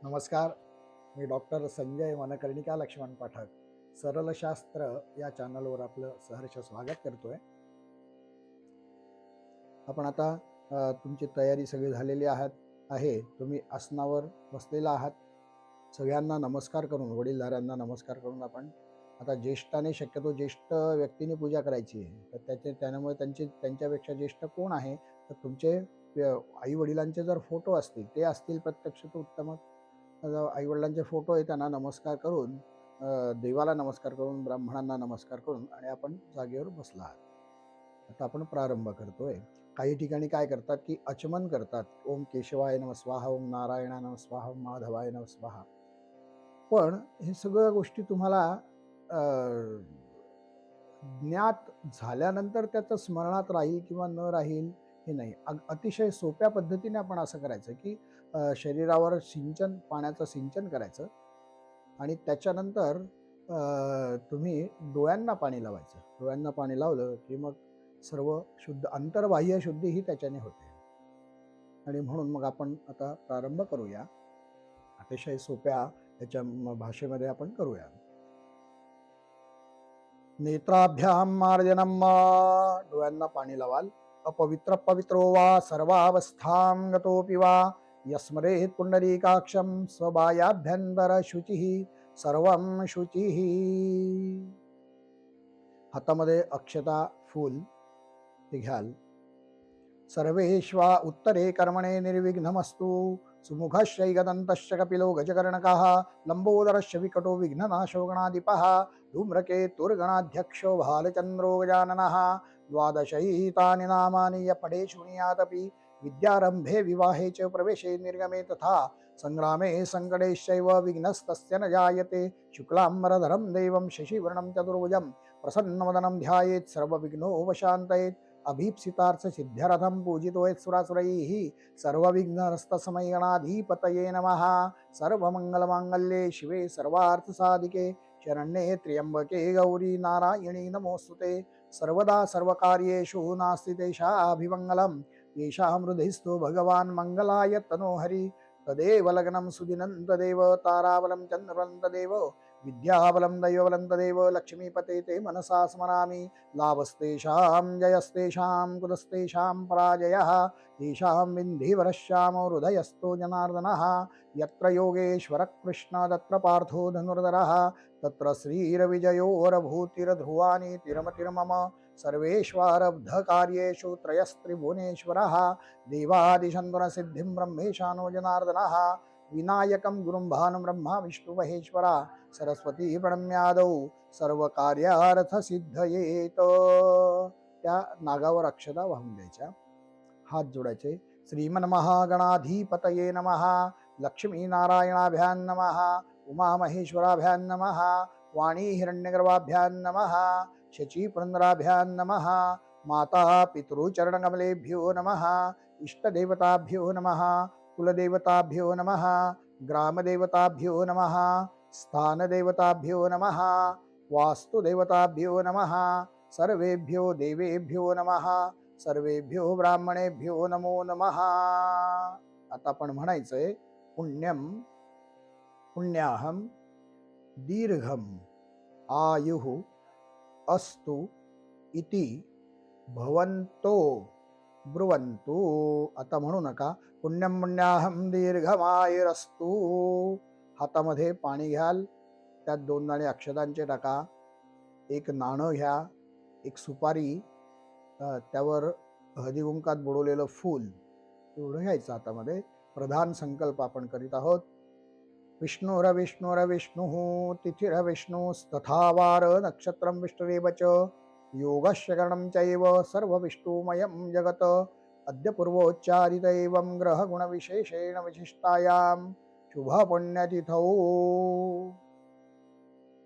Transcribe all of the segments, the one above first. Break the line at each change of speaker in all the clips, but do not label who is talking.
नमस्कार. मी डॉक्टर संजय वनकर्णिका लक्ष्मण पाठक सरलशास्त्र या चॅनलवर आपलं सहर्ष स्वागत करतोय. आपण आता तुमची तयारी सगळी झालेली आहे. तुम्ही आसनावर बसलेला आहात. सगळ्यांना नमस्कार करून, वडीलधाऱ्यांना नमस्कार करून आपण आता ज्येष्ठाने, शक्यतो ज्येष्ठ व्यक्तीने पूजा करायची आहे. तर त्यामुळे त्यांच्यापेक्षा ज्येष्ठ कोण आहे तर तुमचे आई वडिलांचे जर फोटो असतील, ते असतील प्रत्यक्ष तर उत्तमच. आईवडिलांचे फोटो आहे त्यांना नमस्कार करून, देवाला नमस्कार करून, ब्राह्मणांना नमस्कार करून आणि आपण जागेवर बसला आहात. आता आपण प्रारंभ करतोय. काही ठिकाणी काय करतात की आचमन करतात. ओम केशवाय नमः स्वाहा, ओम नारायणाय नमः स्वाहा, ओम माधवाय नमः स्वाहा. पण हे सगळ्या गोष्टी तुम्हाला ज्ञात झाल्यानंतर त्याचं स्मरणात राहील किंवा न राहील हे नाही. अतिशय सोप्या पद्धतीने आपण असं करायचं की शरीरावर पाण्याचं सिंचन करायचं आणि त्याच्यानंतर तुम्ही डोळ्यांना पाणी लावायचं. डोळ्यांना पाणी लावलं की मग सर्व शुद्ध, अंतर्बाह्य शुद्धी ही त्याच्याने होते. आणि म्हणून मग आपण आता प्रारंभ करूया. अतिशय सोप्या त्याच्या भाषेमध्ये आपण करूया. नेत्राभ्याम मार्जनम, डोळ्यांना पाणी लावाल. अपवित्र पवित्रो वा सर्वावस्थां गतोपि वा यस्मरेत पुंडरीकाक्षं स्वबायाभ्यंतर शुचिः सर्वं शुचिः. हातामध्ये अक्षता, फूल ते घ्याल. सर्वेश्वा उत्तरे कर्मणे निर्विघ्नमस्तु. सुमुखश्चैकदन्तश्च कपिलो गजकर्णकः लम्बोदरश्च विकटो विघ्ननाशो गणाधिपः धूम्रकेतुर्गणाध्यक्षो भालचन्द्रो गजाननः. द्वादशैतानि नामानि य पठे शृणुयादपि विद्यारम्भे विवाहे च प्रवेशे निर्गमे तथा संग्रामे सङ्कटेश्चैव विघ्नस्तस्य न जायते. शुक्लाम्बरधरं देवं शशिवर्णं चतुर्भुजं प्रसन्नवदनं ध्यायेत् सर्वविघ्नोपशान्तयेत्. अभीप्सितार्थ सिद्ध्यर्थं पूजितोयत् सुरासुरैः सर्वविघ्नहस्तसमये गणाधिपतये नमः. सर्वमङ्गलमाङ्गल्ये शिवे सर्वार्थसाधिके शरण्ये त्र्यम्बके गौरी नारायणी नमोस्तुते. सर्वदा सर्वकार्येषु नास्ति तेषाभिमङ्गलं येषां हृदयस्थो भगवान् मङ्गलाय तनोहरि. तदेव लग्नं सुदिनं तदेव ताराबलं चन्द्रबलं तदेव विद्याबलं दैवबलं तदेव लक्ष्मीपते ते मनसा स्मरामि. लाभस्तेषां जयस्तेषां कुतस्तेषां पराजयः तेषां विन्धिवरश्यामो हृदयस्थो जनार्दनः. यत्र योगेश्वरः कृष्ण तत्र पार्थो धनुर्धरः तत्र श्रीरविजयोरभूतिरध्रुवानि तिरमतिर्मम. सर्वेष्वारब्धकार्येषु त्रयस्त्रिभुवनेश्वरः देवादिशन्तुनसिद्धिं ब्रह्मेशानो जनार्दनः. विनायकं गुरुं भानुं ब्रह्मा विष्णु महेश्वरा सरस्वती प्रणम्यादौ सर्वकार्यार्थ सिद्धयेत. त्या नागावर अक्षता वाहून द्यायच्या, हात जोडायचे. श्रीमन्महागणाधिपतये नमः. लक्ष्मी नारायणाभ्यां नमः. उमामहेश्वराभ्यां नमः. वाणी हिरण्यगर्भाभ्यां नमः. शची पुरंदराभ्यां नमः. माता पितृचरणकमलेभ्यो नमः. इष्टदेवताभ्यो नमः. कुलदेवताभ्यो नमः. ग्रामदेवताभ्यो नमः. स्थानदेवताभ्यो नमः. वास्तुदेवताभ्यो नमः. सर्वेभ्यो देवेभ्यो नमः. सर्वेभ्यो ब्राह्मणेभ्यो नमो नमः. आता आपण म्हणायचंय पुण्यम पुण्याहम दीर्घम आयुः अस्तु इति भवन्तो ब्रुवन्तु. आता म्हणू नका पुण्यम पुण्याहम दीर्घमायुरस्तु. हातामध्ये पाणी घ्याल, त्यात 2 दाणे अक्षतांचे टाका. एक नाणं घ्या, एक सुपारी, त्यावर हळदीकुंकात बुडवलेलं फूल एवढं घ्यायचं हातामध्ये. प्रधान संकल्प आपण करीत आहोत. विष्णुरविष्णुरविष्णुः तिथिरविष्णुस्तथा वार नक्षत्रं विष्णुरेव च योगस्य करणं चैव सर्वविष्णुमयं जगत्. अद्य पूर्वोच्चारित एवं ग्रहगुणविशेषेण विशिष्टायां शुभपुण्यतिथौ.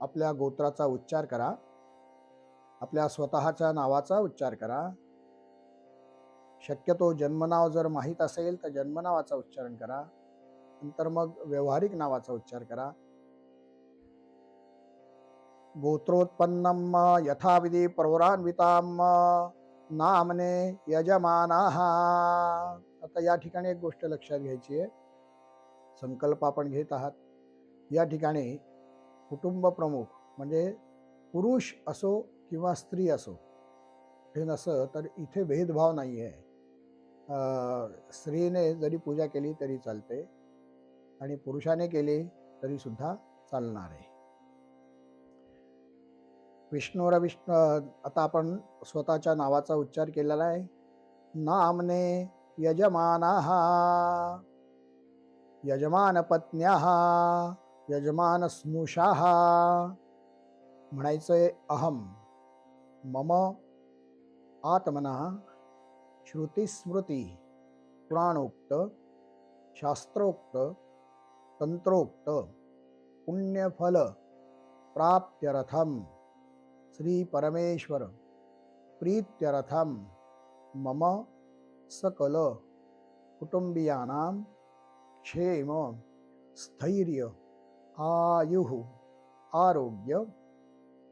आपल्या गोत्राचा उच्चार करा, आपल्या स्वतःच्या नावाचा उच्चार करा. शक्यतो जन्मनाव जर माहीत असेल तर जन्मनावाचा उच्चारण करा, नंतर मग व्यवहारिक नावाचा उच्चार करा. गोत्रोत्पन्नम यथाविधी प्रवरान्विताम नामने यजमानाः. आता या ठिकाणी एक गोष्ट लक्षात घ्यायची आहे. संकल्प आपण घेत आहात. या ठिकाणी कुटुंब प्रमुख म्हणजे पुरुष असो किंवा स्त्री असो, हे नसं तर इथे भेदभाव नाही आहे. स्त्रीने जरी पूजा केली तरी चालते आणि पुरुषाने केली तरी सुद्धा चालणार आहे. विष्णू आता आपण स्वतःच्या नावाचा उच्चार केलेला आहे. नामने यजमानः यजमानपत्न्याः यजमानस्नुषाः. म्हणायचंय अहम मम आत्मनः श्रुतिस्मृती पुराणोक्त शास्त्रोक्त तंत्रोक्त पुण्यफल प्राप्त्यर्थम श्री परमेश्वर प्रीत्यर्थम मम सकल कुटुंबियानां क्षेम स्थैर्य आयुः आरोग्य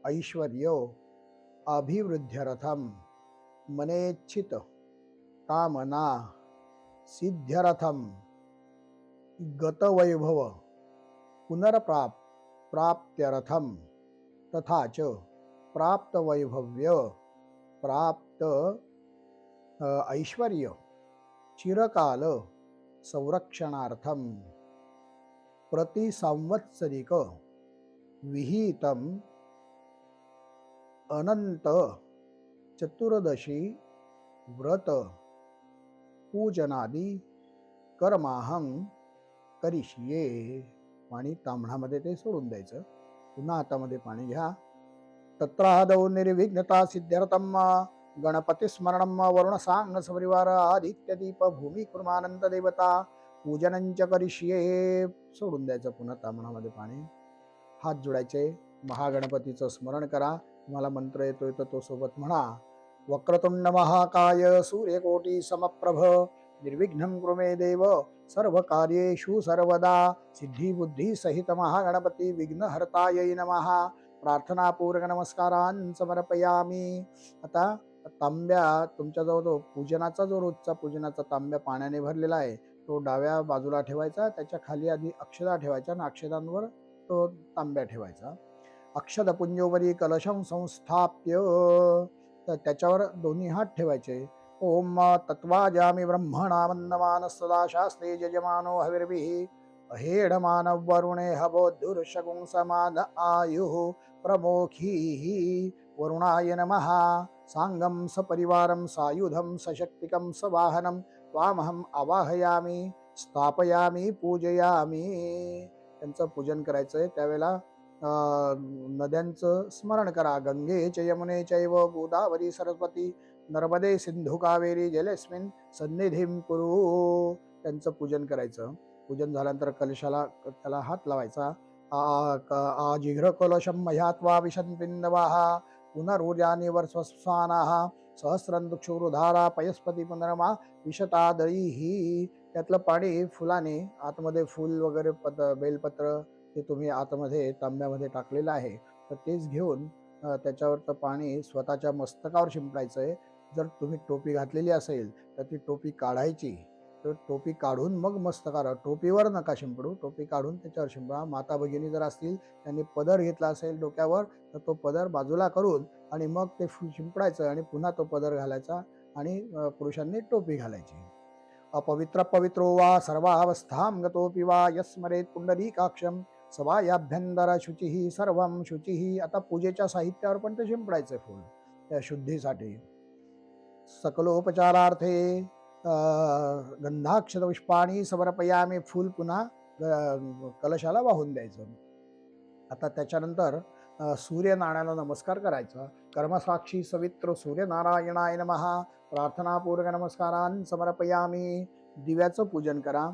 ऐश्वर्य अभिवृद्ध्यर्थम मनेच्छित कामना सिद्ध्यर्थम गतवैभव पुनर्प्राप्त्यर्थम तथा च प्राप्तवैभव्य प्राप्त ऐश्वर्य चिरकाल संरक्षणार्थम प्रतिसंवत्सरिक विहितम अनंत चतुर्दशी व्रत पूजनादि कर्माहं करिष्ये. पाणी तांबणामध्ये ते सोडून द्यायचं. पुन्हा हातामध्ये पाणी घ्या. तत्रादौ निर्विघ्नता सिद्ध्यर्थम गणपती स्मरणम वरुण सांग सपरिवार आदित्य दीप भूमी कुर्मानंद देवता पूजनंच करिष्ये. सोडून द्यायचं पुन्हा तांबणामध्ये पाणी. हात जोडायचे. महागणपतीचं स्मरण करा. तुम्हाला मंत्र येतोय तर तो सोबत म्हणा. वक्रतुंड महाकाय सूर्यकोटी समप्रभ निर्विघ्नं कुरु मे देव सर्व कार्येषु सर्वदा. सिद्धी बुद्धी सहित महागणपती विघ्नहर्तायै नमः. प्रार्थनापूर्वक नमस्कारान् समर्पयामी. आता तांब्या तुमच्याजवळ जो पूजनाचा जो रोजचा पूजनाचा तांब्या पाण्याने भरलेला आहे तो डाव्या बाजूला ठेवायचा. त्याच्या खाली आधी अक्षदा ठेवायच्या आणि अक्षदांवर तो तांब्या ठेवायचा. अक्षदपुंजोवरी कलशं संस्थाप्य तर त्याच्यावर दोन्ही हात ठेवायचे. ओम तत्वाजामी ब्रह्मणा वंदमान सदा शास्त्रे यजमानो हविर्भिः अहेडमानव वरुणे हवोद्धुर्षगुं समान आयुः प्रमोखीः वरुणाय नमः. सांगम सपरिवारं सायुधं सशक्तिकं सवाहनं त्वामहं आवाहयामी स्थापयामी पूजयामी. त्यांचं पूजन करायचंय. त्यावेळेला नद्यांचं स्मरण करा. गंगे च यमुने चैव गोदावरी सरस्वती नर्मदे सिंधू कावेरी जलेस्मिन् सन्निधिं कुरु. त्यांचं पूजन करायचं. पूजन झाल्यानंतर कलशाला त्याला हात लावायचा. आजिघ्र कलशं मह्या त्वा विशन्पिन्नवाः पुनरुजानि वर्षस्वानाः सहस्रन्दुक्षुरुधारा पयस्पती पुनरमा विशतादयीः. त्यातलं पाणी फुलाने आतमध्ये फूल वगैरे बेलपत्र ते तुम्ही आतमध्ये तांब्यामध्ये टाकलेलं आहे तर तेच घेऊन त्याच्यावरचं पाणी स्वतःच्या मस्तकावर शिंपडायचं आहे. जर तुम्ही टोपी घातलेली असेल तर ती टोपी काढायची. तर टोपी काढून मग मस्तकावर, टोपीवर नका शिंपडू, टोपी काढून त्याच्यावर शिंपडा. माता भगिनी जर असतील त्यांनी पदर घेतला असेल डोक्यावर तर तो पदर बाजूला करून आणि मग ते शिंपडायचं आणि पुन्हा तो पदर घालायचा आणि पुरुषांनी टोपी घालायची. अपवित्र पवित्रो वा सर्वावस्थां गतोपि वा यस्मरेत पुंडरीकाक्षं सवायाभ्यंतर शुचिः सर्वं शुचिः. आता पूजेच्या साहित्यावर पण ते शिंपडायचं फूल त्या शुद्धीसाठी. सकलोपचारार्थे गंधाक्षत पुष्पाणी समर्पयामी. फूल पुन्हा कलशाला वाहून द्यायचं. आता त्याच्यानंतर सूर्यनारायणाला नमस्कार करायचा. कर्मसाक्षी सवित्र सूर्यनारायणाय नमः. प्रार्थनापूर्वक नमस्कारान् समर्पयामी. दिव्याचं पूजन करा.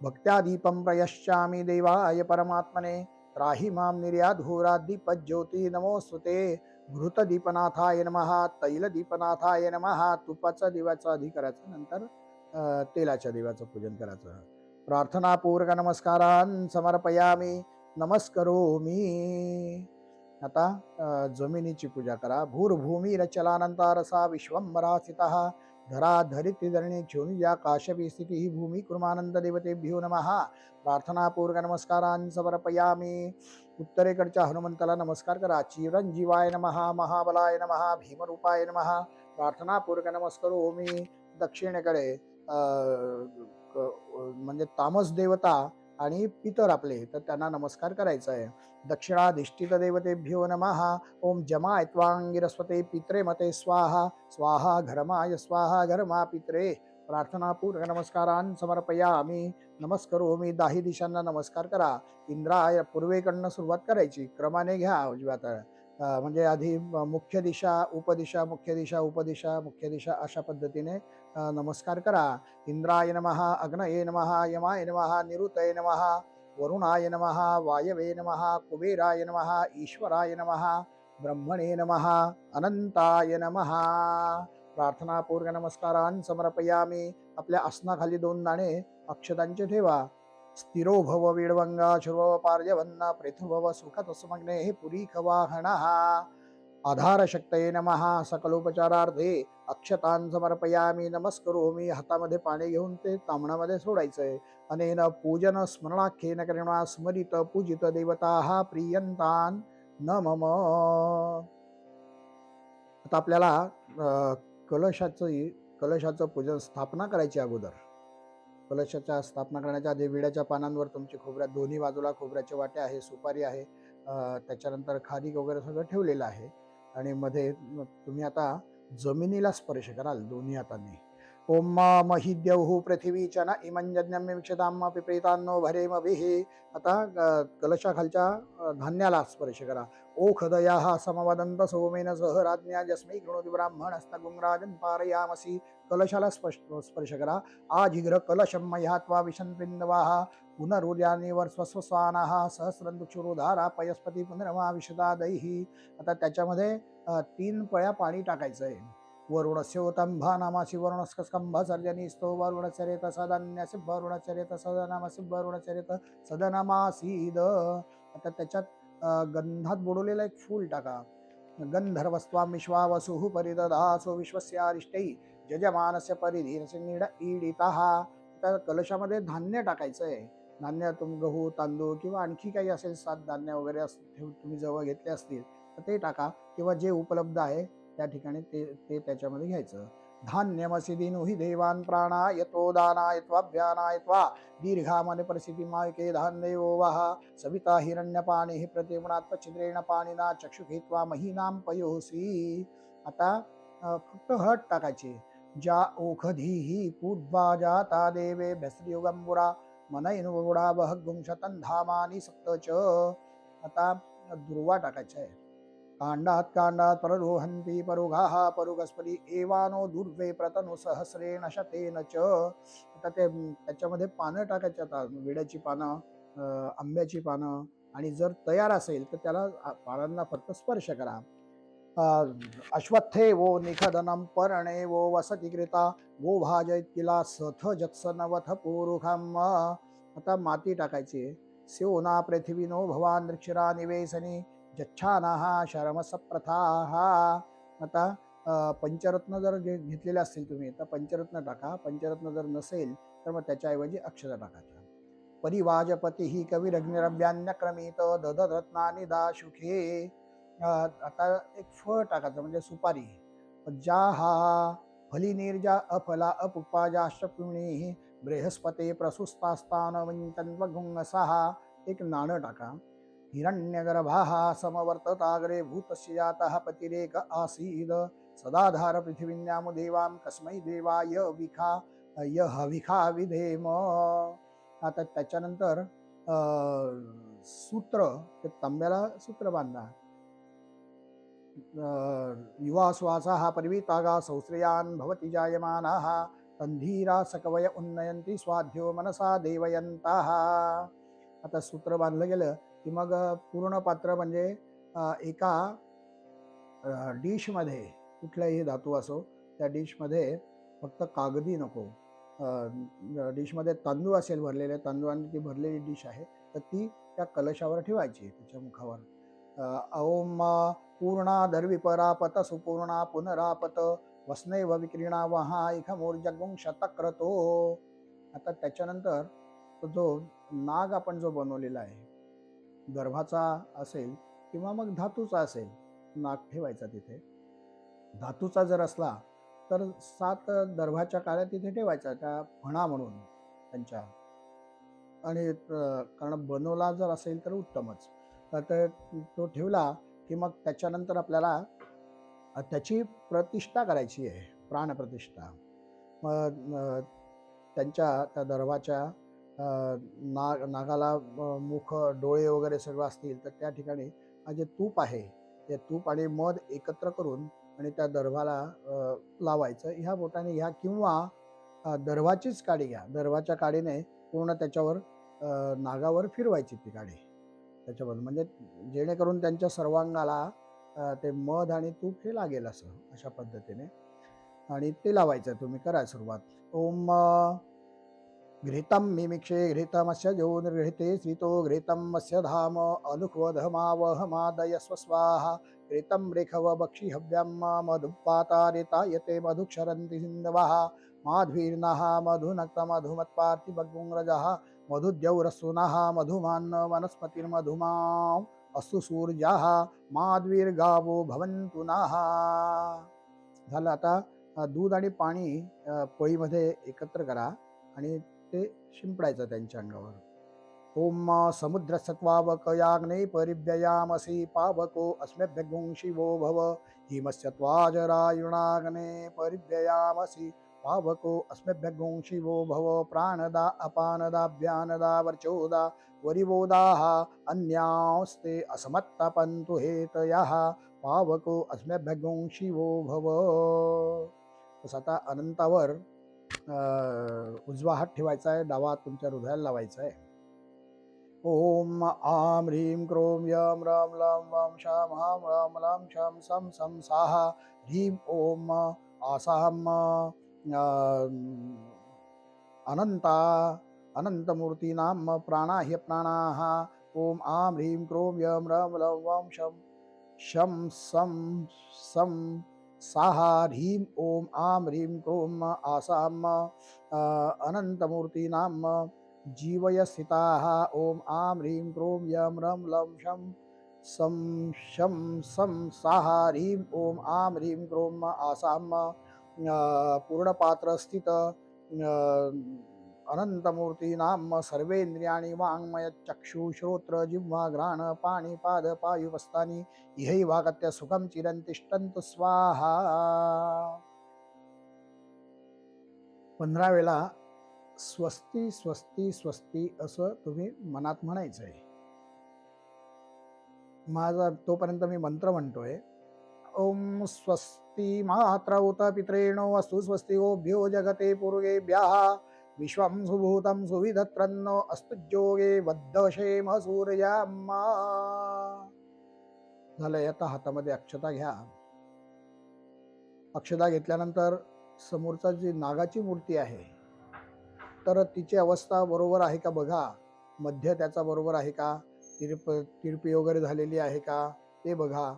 भक्त्या दीपं प्रयश्चामी देवाय परमात्मने त्राहि मां निर्याधूरादीपज्योती नमोस्तुते. घृतदीपनाथाय नमः. तैलदीपनाथाय नमः. तुपाचा दिव्याचा आधी करायचं, नंतर तेलाच्या दिव्याचं पूजन करायचं. प्रार्थनापूर्वक नमस्कारान् समर्पयामी नमस्करोमी. आता जमिनीची पूजा करा. भूर्भूमिरचलानंता रसा विश्वंभरा स्थितः धराधरित्री धरणी क्षोणिजा काश्यपी स्थिती ही भूमी कुर्मानंद देवतेभ्यो नमः. प्रार्थनापूर्वक नमस्कारान् समर्पयामी. उत्तरेकडच्या हनुमंताला नमस्कार करा. चिरंजीवाय नमः, महाबलाय नमः, भीमरूपाय नमः. प्रार्थनापूर्वक नमस्कारोमी. दक्षिणेकडे म्हणजे तामस देवता आणि पितर आपले, तर त्यांना नमस्कार करायचा आहे. दक्षिणाधिष्ठित देवतेभ्यो नमः. ओम जमायत्वांगिरस्वते पित्रे मते स्वाहा स्वाहा घरमाय स्वाहा घरमा पित्रे. प्रार्थनापूर्वक नमस्कारान् समर्पयामी. नमस्कारोमी. दाही दिशांना नमस्कार करा. इंद्राय पूर्वेकडनं सुरुवात करायची, क्रमाने घ्या उजव्या म्हणजे आधी मुख्य दिशा उपदिशा मुख्य दिशा उपदिशा मुख्य दिशा अशा पद्धतीने नमस्कार करा. इंद्राय नमः, अग्नये नमः, यमाय नमः, निरुतये नमः, वरुणाय नमः, वायवे नमः, कुबेराय नमः, ईश्वराय नमः, ब्रह्मणे नमः, अनंताय नमः. प्रार्थनापूर्वक नमस्कारान् समर्पयामी. आपल्या आसनाखाली 2 दाणे अक्षतांचे ठेवा. स्थिरो भव वेडवंगा शुर्व पार्यवन्ना पृथुभव सुखतस्मग्ने पुरीखवाहनः. आधारशक्तये नमः. सकलोपचारार्थे अक्षतान् समर्पयामी. नमस्करोमी. हातामध्ये पाणी घेऊन ते तामणामध्ये सोडायचंय. अनेन पूजन स्मरणाख्येन करणा स्मरित पूजित देवताः प्रियंतान् न मम. आता आपल्याला कलशाचं पूजन स्थापना करायची. अगोदर कलशाच्या स्थापना करण्याच्या आधी विड्याच्या पानांवर तुमची खोबऱ्या दोन्ही बाजूला खोबऱ्याचे वाटे आहे, सुपारी आहे, त्याच्यानंतर खारीक वगैरे सगळं ठेवलेलं आहे. आणि मध्ये तुम्ही आता जमिनीला स्पर्श कराल दोन्ही हातांनी. ओम महिद्यौः पृथिवी च न इमंजन्यम विक्षताम पिप्रेतान्नो भरेमभिः. आता कलशाखालच्या धान्याला स्पर्श करा. ओखदयाः समवदन्त सोमेन सह राज्ञा जस्मै कृणोति ब्राह्मणस्तगुं राजन् पारयामसि. कलशाला स्पर्श करा. आजिघ्र कलशं मया त्वा विशन्पिन्दवाः पुनरुर्यानि वर्स्वस्वस्वानाः सहस्रन्दुक्षुरुधारा पयस्पती पुनरमा विशदादैः. आता त्याच्यामध्ये 3 पळ्या पाणी टाकायचं आहे. वरुणस्योतंभा नामासी वरुणस्कंभ सर्जनीस्तो वरुणचरित सदन्यसि वरुणचरित सदनामसि वरुणचरित सदनमासीद. आता त्याच्यात गंधात बुडवलेलं एक फूल टाका. गंधर्वस्त्वां विश्वावसुः परिदधासो विश्वस्यारिष्टै जजमानस्य परिधीरस्य नीड ईडिताः. आता कलशामध्ये धान्य टाकायचं आहे. धान्य गहू तांदूळ किंवा आणखी काही असेल 7 धान्य वगैरे तुम्ही जवळ घेतले असतील तर ते टाका, किंवा जे उपलब्ध आहे त्या ठिकाणी ते त्याच्यामध्ये घ्यायचं. धान्यमसि दिनुहि देवान् प्राणायतो दानायत्वा व्यानायत्वा दीर्घामने परिस्थितिमायके धान्येवो वः सविता हिरण्यपाणिः प्रतिमुणात् छिद्रेण पाणिना चक्षुखित्वा महीनां पयोसि. आता फक्त हट टाकायची. ज्या ओखधीहि पूर्वा जाता देवे भस्त्रियुगंबुरा मनैनुगुडा बहगुंशतन धामानि सप्तच. आता दुर्वा टाकायचा आहे. कांडात पररोहन्ति परुगाः परुगस्पती एवानो दुर्वे प्रतनु सहस्रेण शतेन च. आता त्याच्यामध्ये पानं टाकायची. आता विड्याची पानं, आंब्याची पानं, आणि जर तयार असेल तर त्याला पानांना फक्त स्पर्श करा. अश्वत्थे वो निखदनम पर्णे वो वसतिकृता वो भाजयत किला सथ जत्सनवथ पुरुखम. आता माती टाकायची. स्योना पृथ्वीनो भवान वृक्षरा निवेशनी जच्छानाः शरमसप्रथाः. आता पंचरत्न जर घेतलेले असतील तुम्ही तर पंचरत्न टाका. पंचरत्न जर नसेल तर मग त्याच्याऐवजी अक्षता टाकायच्या. परिवाजपतीः कविरग्निरव्यान्यक्रमीत ददरत्नानि दाशुखे. आता एक फळ टाकायचं म्हणजे सुपारी. जाहा फलिनीर्जा अफला अपुपाजाश्चपुणीः बृहस्पते प्रसुस्तास्तान वंचन्वगुंगसः. एक नाणं टाका. हिरण्यगर्भाः समवर्तताग्रे भूतस्य जातः पतिरेक आसीद सदाधार पृथिवीन्यामो देवां कस्मै देवाय हविखा विधेम. आता त्याच्यानंतर सूत्र, ते तांब्याला सूत्र बांधा. युवा श्वासाः परिवीतागा संश्रयान् भवति जायमानाः तन्धीरा सकवय उन्नयन्ति स्वाध्यो मनसा देवयन्ताः. आता सूत्र बांधलं गेलं की मग पूर्ण पात्र म्हणजे एका डिशमध्ये, कुठलाही धातू असो त्या डिशमध्ये फक्त कागदी नको. डिशमध्ये तांदूळ असेल भरलेले, तांदूळाने ती भरलेली डिश आहे तर ती त्या कलशावर ठेवायची, त्याच्या मुखावर. ओम पूर्णा दर्विपरापत सुपूर्णा पुनरापत वसनैव विक्रीणावहा इखमूर्जगुं शतक्रतो. आता त्याच्यानंतर तो जो नाग आपण जो बनवलेला आहे, गर्भाचा असेल किंवा मग धातूचा असेल, नाग ठेवायचा तिथे. धातूचा जर असला तर 7 दर्भाच्या काळ्या तिथे ठेवायचा, त्या फणा म्हणून त्यांच्या. आणि कारण बनवला जर असेल तर उत्तमच. तर तो ठेवला की मग त्याच्यानंतर आपल्याला त्याची प्रतिष्ठा करायची आहे, प्राणप्रतिष्ठा. मग त्यांच्या त्या दर्भाच्या नागाला मुख, डोळे वगैरे सगळं असतील तर त्या ठिकाणी जे तूप आहे ते तूप आणि मध एकत्र करून आणि त्या दर्भाला लावायचं. ह्या बोटाने घ्या किंवा दर्भाचीच काडी घ्या. दर्भाच्या काडीने पूर्ण त्याच्यावर नागावर फिरवायची ती काडी त्याच्यावर, म्हणजे जेणेकरून त्यांच्या सर्वांगाला ते मध आणि तूप हे लागेल असं, अशा पद्धतीने. आणि ते लावायचं. तुम्ही करा सुरुवात. ओम घृतं मिमिक्षे घृतमस्य जो निर्घृते श्रितो घृतं मत्स्य धाम अनुक्वधमावहमादय स्वस्वाहा घृतं रेखव बक्षि हव्यं मधुपातारितायते मधुक्षरन्ति सिन्धवः माध्वीर्नः मधुनक्तमधुमत्पार्थिवगुंरजः मधुद्यौरसूनः मधुमान्न वनस्पतिर्मधुमाम् अस्तु सूर्याः माध्वीर्गावो भवन्तु नः. झालं. आता दूध आणि पाणी पळीमध्ये एकत्र करा आणि ते शिंपडायचं त्यांच्या अंगावर. ओम समुद्रसत्वावकयाग्ने परिव्ययामसि पावको अस्मभ्यगुं शिवो भव हिमस्यत्वाजरायुणाग्ने परिव्ययामसि पावको अस्मभ्यगुं शिवो भव प्राणदा अपानदाभ्यानदा वर्चोदा वरिवोदाः अन्यांस्ते असमत्तपन्तु हेतयः पावको अस्मभ्यगुं शिवो भव. तसं आता अनंतावर उजवा हात ठेवायचा आहे, डावा हात तुमच्या हृदयाला लावायचा आहे. ओम आम ह्रीं क्रोम यम रम लम वम शाम हाम रम लम शम सम सम साहा ह्रीं ओम आसाम अनंता अनंतमूर्तीनां प्राणा ह्य प्राणाः. ओम आम ह्रीं क्रोम यम रम लम वम शम शम सम सम साहा ह्रीं ओम आम ह्रीं क्रोम आसाम अनंतमूर्तीनां जीवय स्थिताः. ओम आम ह्रीं क्रोम यम रम लं शं सं शं सं साहा ह्रीं ओम आम ह्रीं क्रोम आसाम पूर्णपात्रस्थित अनंतमूर्तीनां सर्वेन्द्रियाणि वाङ्मय चक्षु श्रोत्र जिह्वा घ्राण पाणि पाद पायुवस्थानि इहैवागत्य सुखं चिरं तिष्ठन्तु स्वाहा. 15 वेळा स्वस्ती स्वस्ती स्वस्ती असं तुम्ही मनात म्हणायचं आहे. माझा तोपर्यंत मी मंत्र म्हणतोय. ओम स्वस्ती मात्र उत पित्रेणो अस्तु स्वस्ति गोभ्यो जगते पूर्वेभ्यः विश्वं सुभूतं सुविधत्रन्नो अस्तु जोगे वद्दशेम सूर्याम्मा. झालंय. आता हातामध्ये अक्षता घ्या. अक्षता घेतल्यानंतर समोरचा जी नागाची मूर्ती आहे तर तिची अवस्था बरोबर आहे का बघा. मध्य त्याचा बरोबर आहे का, तिरपी वगैरे झालेली आहे का ते बघा.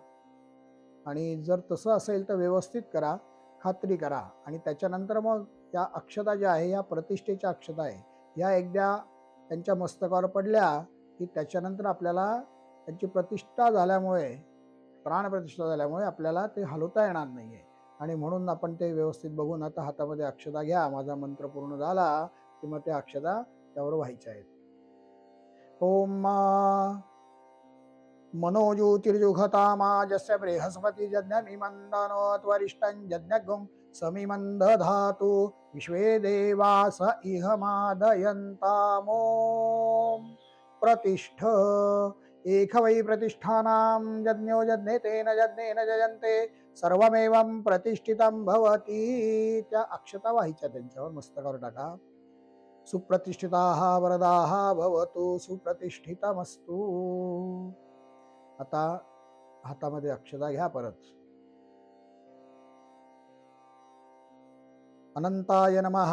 आणि जर तसं असेल तर व्यवस्थित करा, खात्री करा. आणि त्याच्यानंतर मग या अक्षता ज्या आहे, या प्रतिष्ठेच्या अक्षता आहे, या एकदा त्यांच्या मस्तकावर पडल्या की त्याच्यानंतर आपल्याला त्यांची प्रतिष्ठा झाल्यामुळे, प्राणप्रतिष्ठा झाल्यामुळे आपल्याला ते हलवता येणार नाही आहे. आणि म्हणून आपण ते व्यवस्थित बघून आता हातामध्ये अक्षता घ्या. माझा मंत्र पूर्ण झाला की मग त्या अक्षता त्यावर व्हायच्या आहेत. ओम मनोज्योतिर्जुघतामाजस्य बृहस्पति जज्ञमिमन्दनो त्वरिष्ठं जज्ञगुं समिमन्दधातु विश्वे देवास इह मादयन्तामोम प्रतिष्ठ एक वै प्रतिष्ठानां यज्ञो यज्ञे तेन यज्ञेन जयन्ते सर्वमेवं प्रतिष्ठितं भवति. त्या अक्षता व्हायच्या त्यांच्यावर, मस्तकावर टाका. सुप्रतिष्ठिताः वरदाः भवतु सुप्रतिष्ठितमस्तु. आता हातामध्ये अक्षता घ्या परत. अनंताय नमः.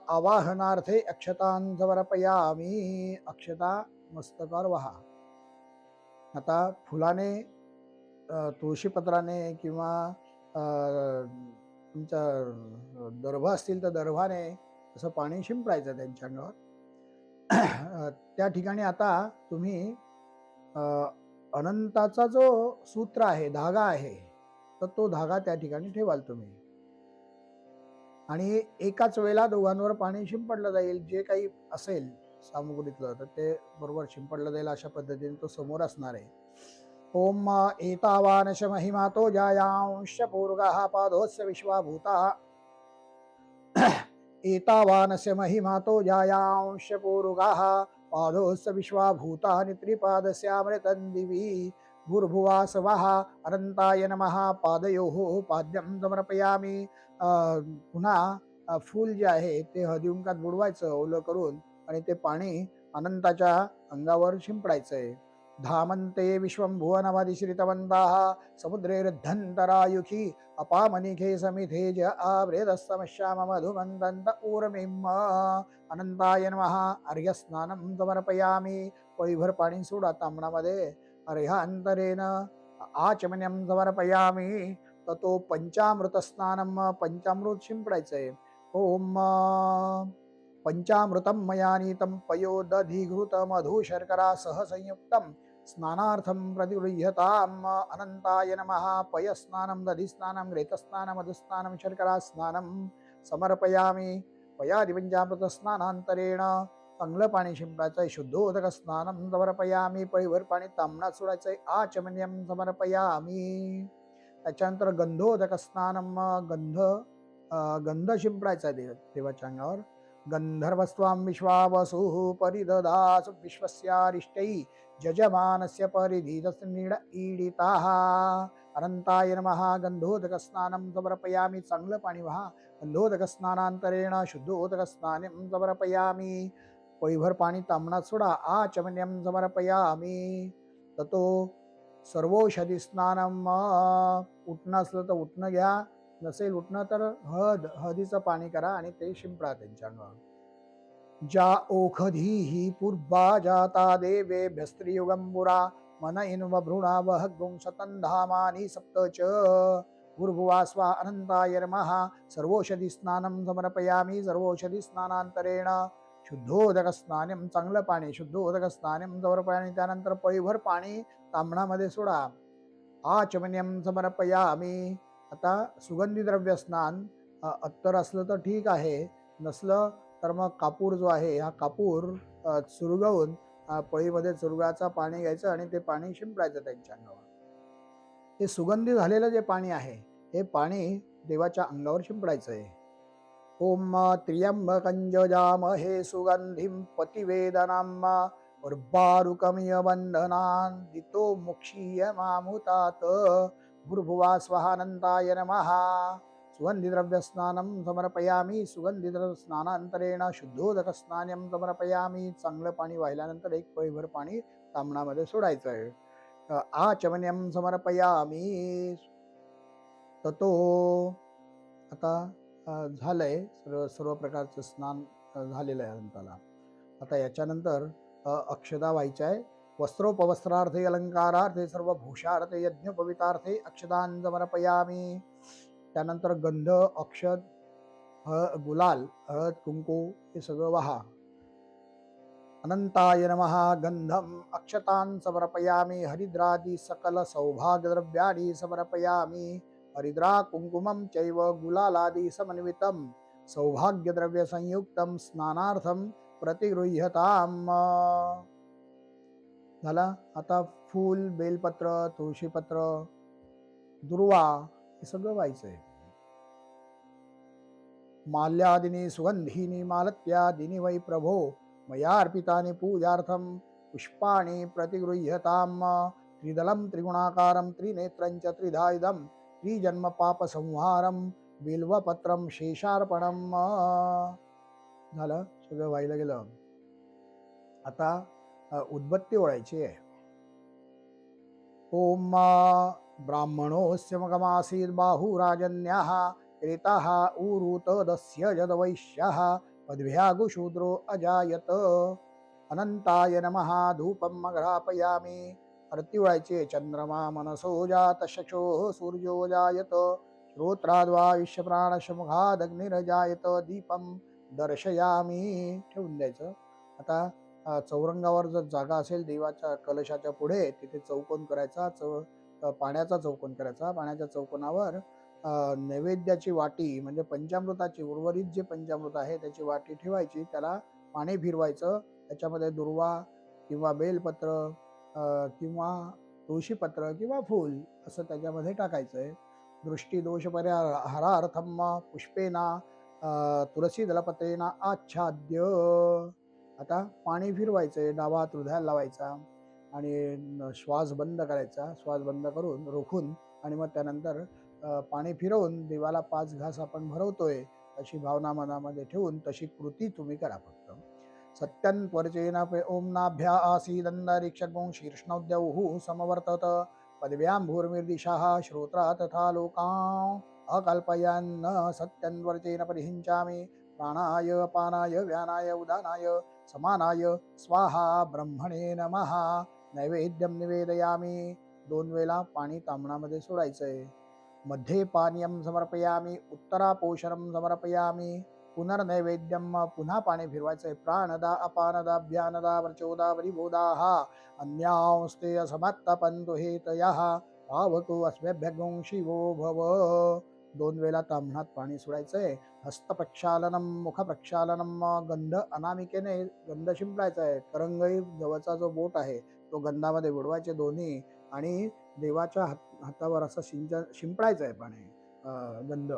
आवाहनार्थे अक्षतां समर्पयामि. अक्षता मस्तकावर वहा. आता फुलाने, तुळशीपत्राने किंवा तुमचा दर्भ असतील तर दर्भाने असं पाणी शिंपडायचं त्यांच्या अंगावर. त्या ठिकाणी आता तुम्ही अ, अनंताचा जो सूत्र आहे, धागा आहे, तर तो धागा त्या ठिकाणी ठेवाल तुम्ही. आणि एकाच वेळेला दोघांवर पाणी शिंपडलं जाईल. जे काही असेल सामुग्रीतलं तर ते बरोबर शिंपडलं जाईल, अशा पद्धतीने तो समोर असणार आहे. ओम एतावानश महिमा तो जायांश पूर्गः पादोस्य विश्वाभूता एतावानस्य महिमा तो जायांश पूर्गः पादोस्य विश्वाभूतानि त्रिपादस्यामृतं दिवि भूर्भुवासवः अनंताय नमः. पादयोः पाद्यं समर्पयामि. पुन्हा फूल जे आहे ते हळदीकुंकात बुडवायचं ओलं करून आणि ते पाणी अनंताच्या अंगावर शिंपडायचं आहे. धामन्ते विश्वं भुवनमधिश्रितवन्ताः समुद्रैर्धन्तरायुखी अपामनिखे समिथे ज आवृतस्तमश्याम मधुमन्तन्त ऊर्मिम्. अनंताय नमः. अर्घ्यस्नानं समर्पयामि. पळीभर पाणी सोडा तांबणामध्ये. अर्घ्यान्तरेण आचमन्यं समर्पयामि. ततो पंचामृत स्नानम. पंचामृत शिंपडायचंय. ओम पंचामृतं मया नीतं पयोदधिघृत मधु शर्करा सह संयुक्तं स्नानार्थं प्रतिगृह्यताम्. अनंताय नमः. पयस्नानं दधिस्नानं घृतस्नानं मधुस्नानं शर्करा स्नानं समर्पयामि. पयादिपंचामृत स्नानांतरेण चांगलं पाणी शिंपडायचंय. शुद्धोदक स्नानं समर्पयामि. पळीभर पाणी तांबणात सोडायचंय. आचमन्यं समर्पयामि. त्याच्यानंतर गंधोदक स्नानम. गंध शिंपडायचा देवाच्या अंगावर. गंधर्वस्वां विश्वावसुः परिददासु विश्वस्यारिष्टै जजमानस्य परिधीतस्नीड ईडिताः. अनंताय नमः. गंधोदक स्नानं समर्पयामि. चांगलं पाणी वहा. गंधोदक स्नानांतरेण शुद्धोदक स्नानं समर्पयामि. पळीभर पाणी तांबणात सोडा. आचमन्यं समर्पयामि. ततो सर्वौषधी स्नानम. उठणं असलं तर उठणं घ्या, नसेल उठणं तर हळदीचं पाणी करा आणि ते शिंपडा त्यांच्या अंगावर. ज्या ओखधी ही पूर्वा जाता देवेभ्य स्त्रियुगंबुरा मन इन्व भ्रूणा वह गुंशतंधामानी सप्त च भूर्भुवास्वा अनंताय नमः. सर्वौषधी स्नानं समर्पयामि. सर्वौषधी स्नानांतरेण शुद्धोदक स्नानं. चांगलं पाणी शुद्धोदक स्नानं समर्पयामि. त्यानंतर पळीभर पाणी तांबणामध्ये सोडा. आचमन्यं समर्पयामि. आता सुगंधी द्रव्य स्नान. अत्तर असलं तर ठीक आहे, नसलं तर मग कापूर जो आहे हा कापूर चुरगवून पळीमध्ये चुरगाचं पाणी घ्यायचं आणि ते पाणी शिंपडायचं त्यांच्या अंगावर. हे सुगंधी झालेलं जे पाणी आहे हे पाणी देवाच्या अंगावर शिंपडायचं आहे. ओम त्र्यंबकं जजामहे सुगंधिं पतिवेदनां उर्वारुकमिय बंधनान् दितो मुक्षीय मामुतात. भूर्भुवा स्वाहानंताय नमः. सुगंधिद्रव्य स्नानं समर्पयामि. सुगंधिद्रव्य स्नानांतरेण शुद्धोदक स्नानं समर्पयामि. चांगलं पाणी वाहिल्यानंतर एक पळीभर पाणी तांबणामध्ये सोडायचं आहे. आचमन्यं समर्पयामि. ततो आता झालंय सर्व प्रकारचं स्नान झालेलं आहे अनंताला. आता याच्यानंतर अक्षदा व्हायच्या आहे. वस्त्रोपवस्त्रार्थे अलंकारार्थे सर्व भूषार्थे यज्ञोपवितार्थे अक्षदान समर्पयामि. त्यानंतर गंध अक्षद गुलाल हळद कुंकू हे सगळं वहा. अनंताय नमः. गंधम अक्षतान् समर्पयामि. हरिद्रादि सकल सौभाग्यद्रव्याणि समर्पयामि. हरिद्रा कुंकुमं चैव गुलालादि समन्वितं सौभाग्यद्रव्य संयुक्तं स्नानार्थं प्रतिगृह्यताम्. झाला. आता फूल बेलपत्र तुळशीपत्र दुर्वा हे सगळं व्हायचंय. माल्यादिनी सुगंधीनी मालत्यादिनी वै प्रभो मया अर्पितानि पूजार्थं पुष्पाणि प्रतिगृह्यताम्. त्रिदलं त्रिगुणाकारं त्रिनेत्रं च त्रिधायुधं त्रिजन्म पाप संहारं बिल्वपत्रं शेषार्पणं. झालं सगळं व्हायला गेलं. आता उदबत्ती ओळायची आहे. ओम ब्राह्मणोऽस्य मगमासीत् बाहुराजन्यः क्रेताः उरुतदस्य यदवैश्यः पद्भ्यागुशूद्रो अजायत. अनंताय नमः. धूपं अग्रापयामि. आरती ओळायची. चंद्रमा मनसो जात शशो सूर्यो जायत श्रोत्राद्वा विश्वप्राणशमुखादग्निरजायत दीपम दर्शयामी ठेवून द्यायचं. आता चौरंगावर जर जागा असेल देवाच्या कलशाच्या पुढे, तिथे चौकोन करायचा, पाण्याचा चौकोन करायचा. पाण्याच्या चौकोनावर नैवेद्याची वाटी म्हणजे पंचामृताची उर्वरित जे पंचामृत आहे त्याची वाटी ठेवायची. त्याला पाणी फिरवायचं. त्याच्यामध्ये दुर्वा किंवा बेलपत्र किंवा तुळशीपत्र किंवा फूल असं त्याच्यामध्ये टाकायचं आहे. दृष्टी दोष परिहारार्थम पुष्पेना तुलसी दलपत्रेना आच्छाद्य. आता पाणी फिरवायचंय, डावा हात हृदयाला लावायचा आणि श्वास बंद करायचा. श्वास बंद करून रोखून आणि मग त्यानंतर पाणी फिरवून देवाला 5 घास आपण भरवतोय अशी भावना मनामध्ये ठेवून तशी कृती तुम्ही करा फक्त. सत्यं त्वर्चेन ओम्नाभ्या आसीदन्तरिक्षगुं शीर्ष्णोद्यौः समवर्तत पदव्याम्भूर्मिर्दिशः श्रोत्रा तथा लोकान् अकल्पयन् सत्यं त्वर्चेन परिहिंचामि प्राणाय पानाय व्यानाय उदानाय समानाय स्वाहा ब्रह्मणे नमः. नैवेद्यम निवेदयामी. 2 वेळा पाणी तांबणामध्ये सोडायचंय. मध्ये पानीयम समर्पयामी उत्तरापोषणम समर्पयामी. पुनर्नैवेद्यम पुन्हा पाणी फिरवायचंय. प्राणदा अपानदा व्यानदा वर्चोदा वरिबोधाः अन्यांस्ते असमत्तपन्तु हेतयः पावको अस्मभ्यगुं शिवो भव. 2 वेळा ताम्हणात पाणी सोडायचंय. हस्त प्रक्षालनम मुख प्रक्षालनम. गंध अनामिकेने गंध शिंपडायचा आहे. करंगई जवळचा जो बोट आहे तो गंधामध्ये बुडवायचे दोन्ही आणि देवाच्या हातावर असं शिंपडायचं आहे पाणी गंध.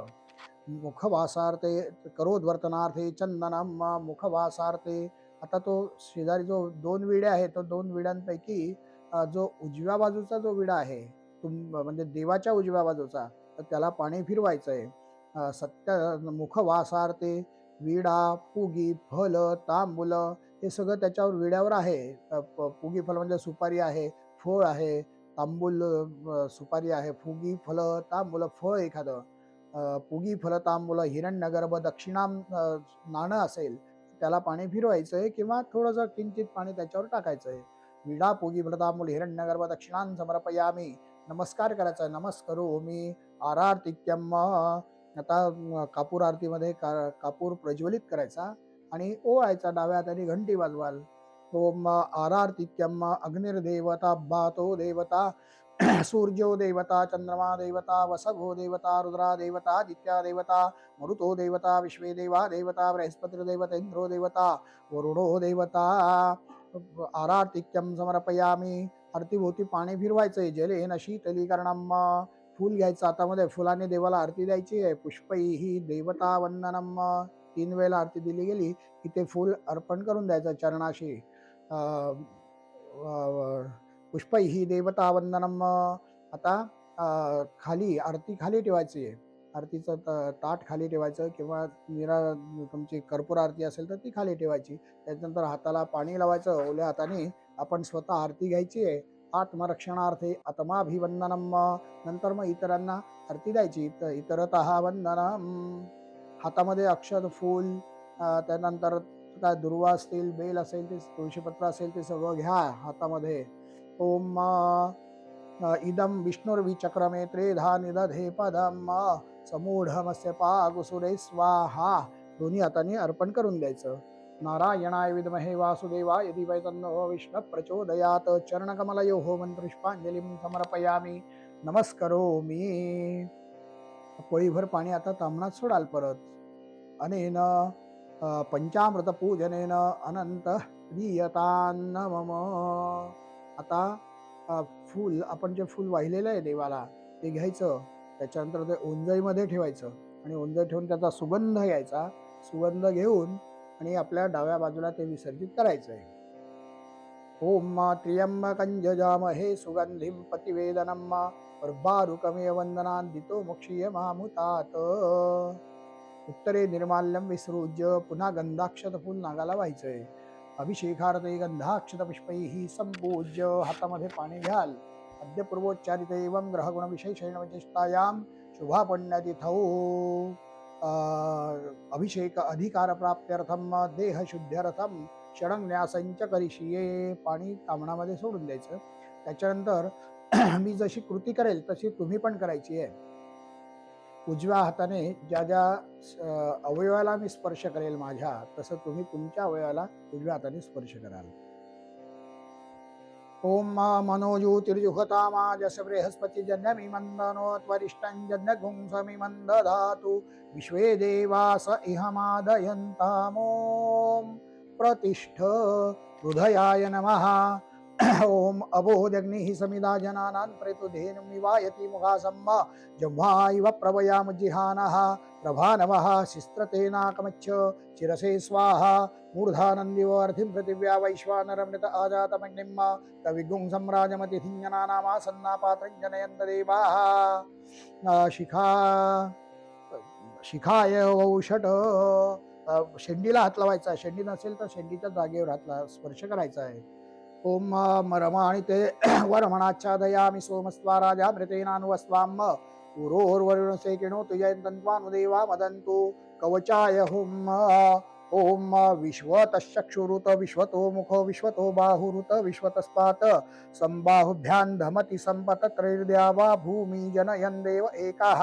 मुखवासार्थे करोद्वर्तनार्थे चंदनम मुखवासार्थे. आता तो शेजारी जो 2 विड्या आहेत तो 2 विड्यांपैकी जो उजव्या बाजूचा जो विडा आहे म्हणजे देवाच्या उजव्या बाजूचा तर त्याला पाणी फिरवायचं आहे. सत्य मुखवासार्थे विडा पुगी फल तांबूल हे सगळं त्याच्यावर विड्यावर आहे. पुगी फल म्हणजे सुपारी आहे, फळ आहे, तांबूल सुपारी आहे, फुगी फल तांबूल फळ एखादं, पुगी फल तांबूल हिरण्यगर्भ दक्षिणाम नाणं असेल त्याला पाणी फिरवायचंय किंवा थोडंसं किंचित पाणी त्याच्यावर टाकायचंय. विडा पुगी फल तांबूल हिरण्यगर्भ दक्षिणां समर्पयामी. नमस्कार करायचा. नमस्करोमी आरार्तिक्यम. आता कापूर आरतीमध्ये कापूर प्रज्वलित करायचा आणि ओवाळायचा. डाव्या हाताने घंटी वाजवाल. ओम आरार्तिक्यम अग्निर्देवता बातो देवता सूर्यो देवता चंद्रमा देवता वसभो देवता रुद्रा देवता आदित्या देवता मरुतो देवता विश्वे देवा देवता बृहस्पतिर्देवता इंद्रो देवता वरुणो देवता. आरार्तिक्यम समर्पयामी. आरतीभोवती पाणी फिरवायचंय. जलेन शीतलीकरणम. फूल घ्यायचं हातामध्ये. फुलाने देवाला आरती द्यायची आहे. पुष्पैहि देवता वंदनम. 3 वेळेला आरती दिली गेली की ते फूल अर्पण करून द्यायचं चरणाशी. पुष्पैहि देवता वंदनम. आता खाली आरती खाली ठेवायची आहे. आरतीचं ताट खाली ठेवायचं किंवा तुमची कर्पूर आरती असेल तर ती खाली ठेवायची. त्याच्यानंतर हाताला पाणी लावायचं. ओल्या हाताने आपण स्वतः आरती घ्यायची आहे. आत्मरक्षणार्थे आत्माभिवंदनम. नंतर मग इतरांना आरती द्यायची. इतरतः वंदनम. हातामध्ये अक्षत फूल त्यानंतर काय दुर्वा असतील बेल असेल ते तुळशीपत्र असेल ते सगळं घ्या हातामध्ये. ओम इदम विष्णुर्विचक्रमे त्रेधा निदधे पदम समूढमस्य पागुसुरे स्वाहा. दोन्ही हाताने अर्पण करून द्यायचं. नारायणाय विद्महे वासुदेवाय धीमहि तन्नो विष्णुः प्रचोदयात्. चरणकमलयोः मन्त्रपुष्पाञ्जलिं समर्पयामि. नमस्करोमि. पोळीभर पाणी आता ताम्हणात सोडाल परत. अनेन पंचामृत पूजनेन अनंत प्रियतान्न मम. आता फूल आपण जे फूल वाहिलेलं आहे देवाला ते घ्यायचं. त्याच्यानंतर ते ओंजळीमध्ये ठेवायचं आणि ओंजळ ठेवून त्याचा सुगंध घ्यायचा. सुगंध घेऊन आणि आपल्या डाव्या बाजूला ते विसर्जित करायचं आहे. ओम त्र्यंबकं जजामहे सुगंधिं प्रतिवेदनम उर्वारुकमेव वंदनादितो मोक्षीयमामुतात. उत्तरे निर्माल्यम विसृज्य. पुन्हा गंधाक्षत फूल नागाला व्हायचंय. अभिषेकार्थे गंधाक्षत पुष्पैः संपूज्य. हातामध्ये पाणी घ्याल. अद्य पूर्वोच्चारित एवं ग्रहगुण विशेषेण विशिष्टायां शुभा पुण्यतिथौ अभिषेक अधिकार प्राप्त्यर्थम देहशुद्ध्यर्थम षडन्यासंच करिष्ये. पाणी ताम्हणामध्ये सोडून द्यायचं. त्याच्यानंतर मी जशी कृती करेल तशी तुम्ही पण करायची आहे. उजव्या हाताने ज्या ज्या अवयवाला मी स्पर्श करेल माझ्या, तसं तुम्ही तुमच्या अवयवाला उजव्या हाताने स्पर्श कराल. ओम मनोज्योतिर्जुहतामाजस बृहस्पतिजन्यमि मंदनो त्वरिष्टञ्जन्यगुं समिमं दधातु विश्वे देवास इहमादयन्तामोम प्रतिष्ठ हृदयाय नमः. ओम अबोधग्निः समिदा जनानां प्रेतुधेनुमिवायति मुखासम्म जह्वा इव प्रभयामजिहानः प्रभानवः शिस्त्रतेनाकमच्छ शिरसे स्वाहा मूर्धानन्दिवर्धिं पृथिव्या वैश्वानरमृत आजातमग्निम् कविगुं सम्राजमतिथिञ्जनानामासन्नापात्रञ्जनयन्त देवाः. शिखा शिखाय वौषट शेंडीला हात लावायचा. शेंडी नसेल तर शेंडीच्या जागेवर हात स्पर्श करायचा आहे. ओम रमाणि ते वरमणाच्छादयामि सोमस्त्वा राजा मृतेनानुवस्त्वाम् पुरोर्वरुणसेकिणो तुजयन्तन्त्वानुदेवा मदन्तु कवचाय हुम्. ओम विश्वतश्चक्षुरुत विश्वतो मुखो विश्वतो बाहुरुत विश्वतस्पात संबाहुभ्यां धमति संपत त्रैर्द्यावा भूमि जनयन् देव एकाः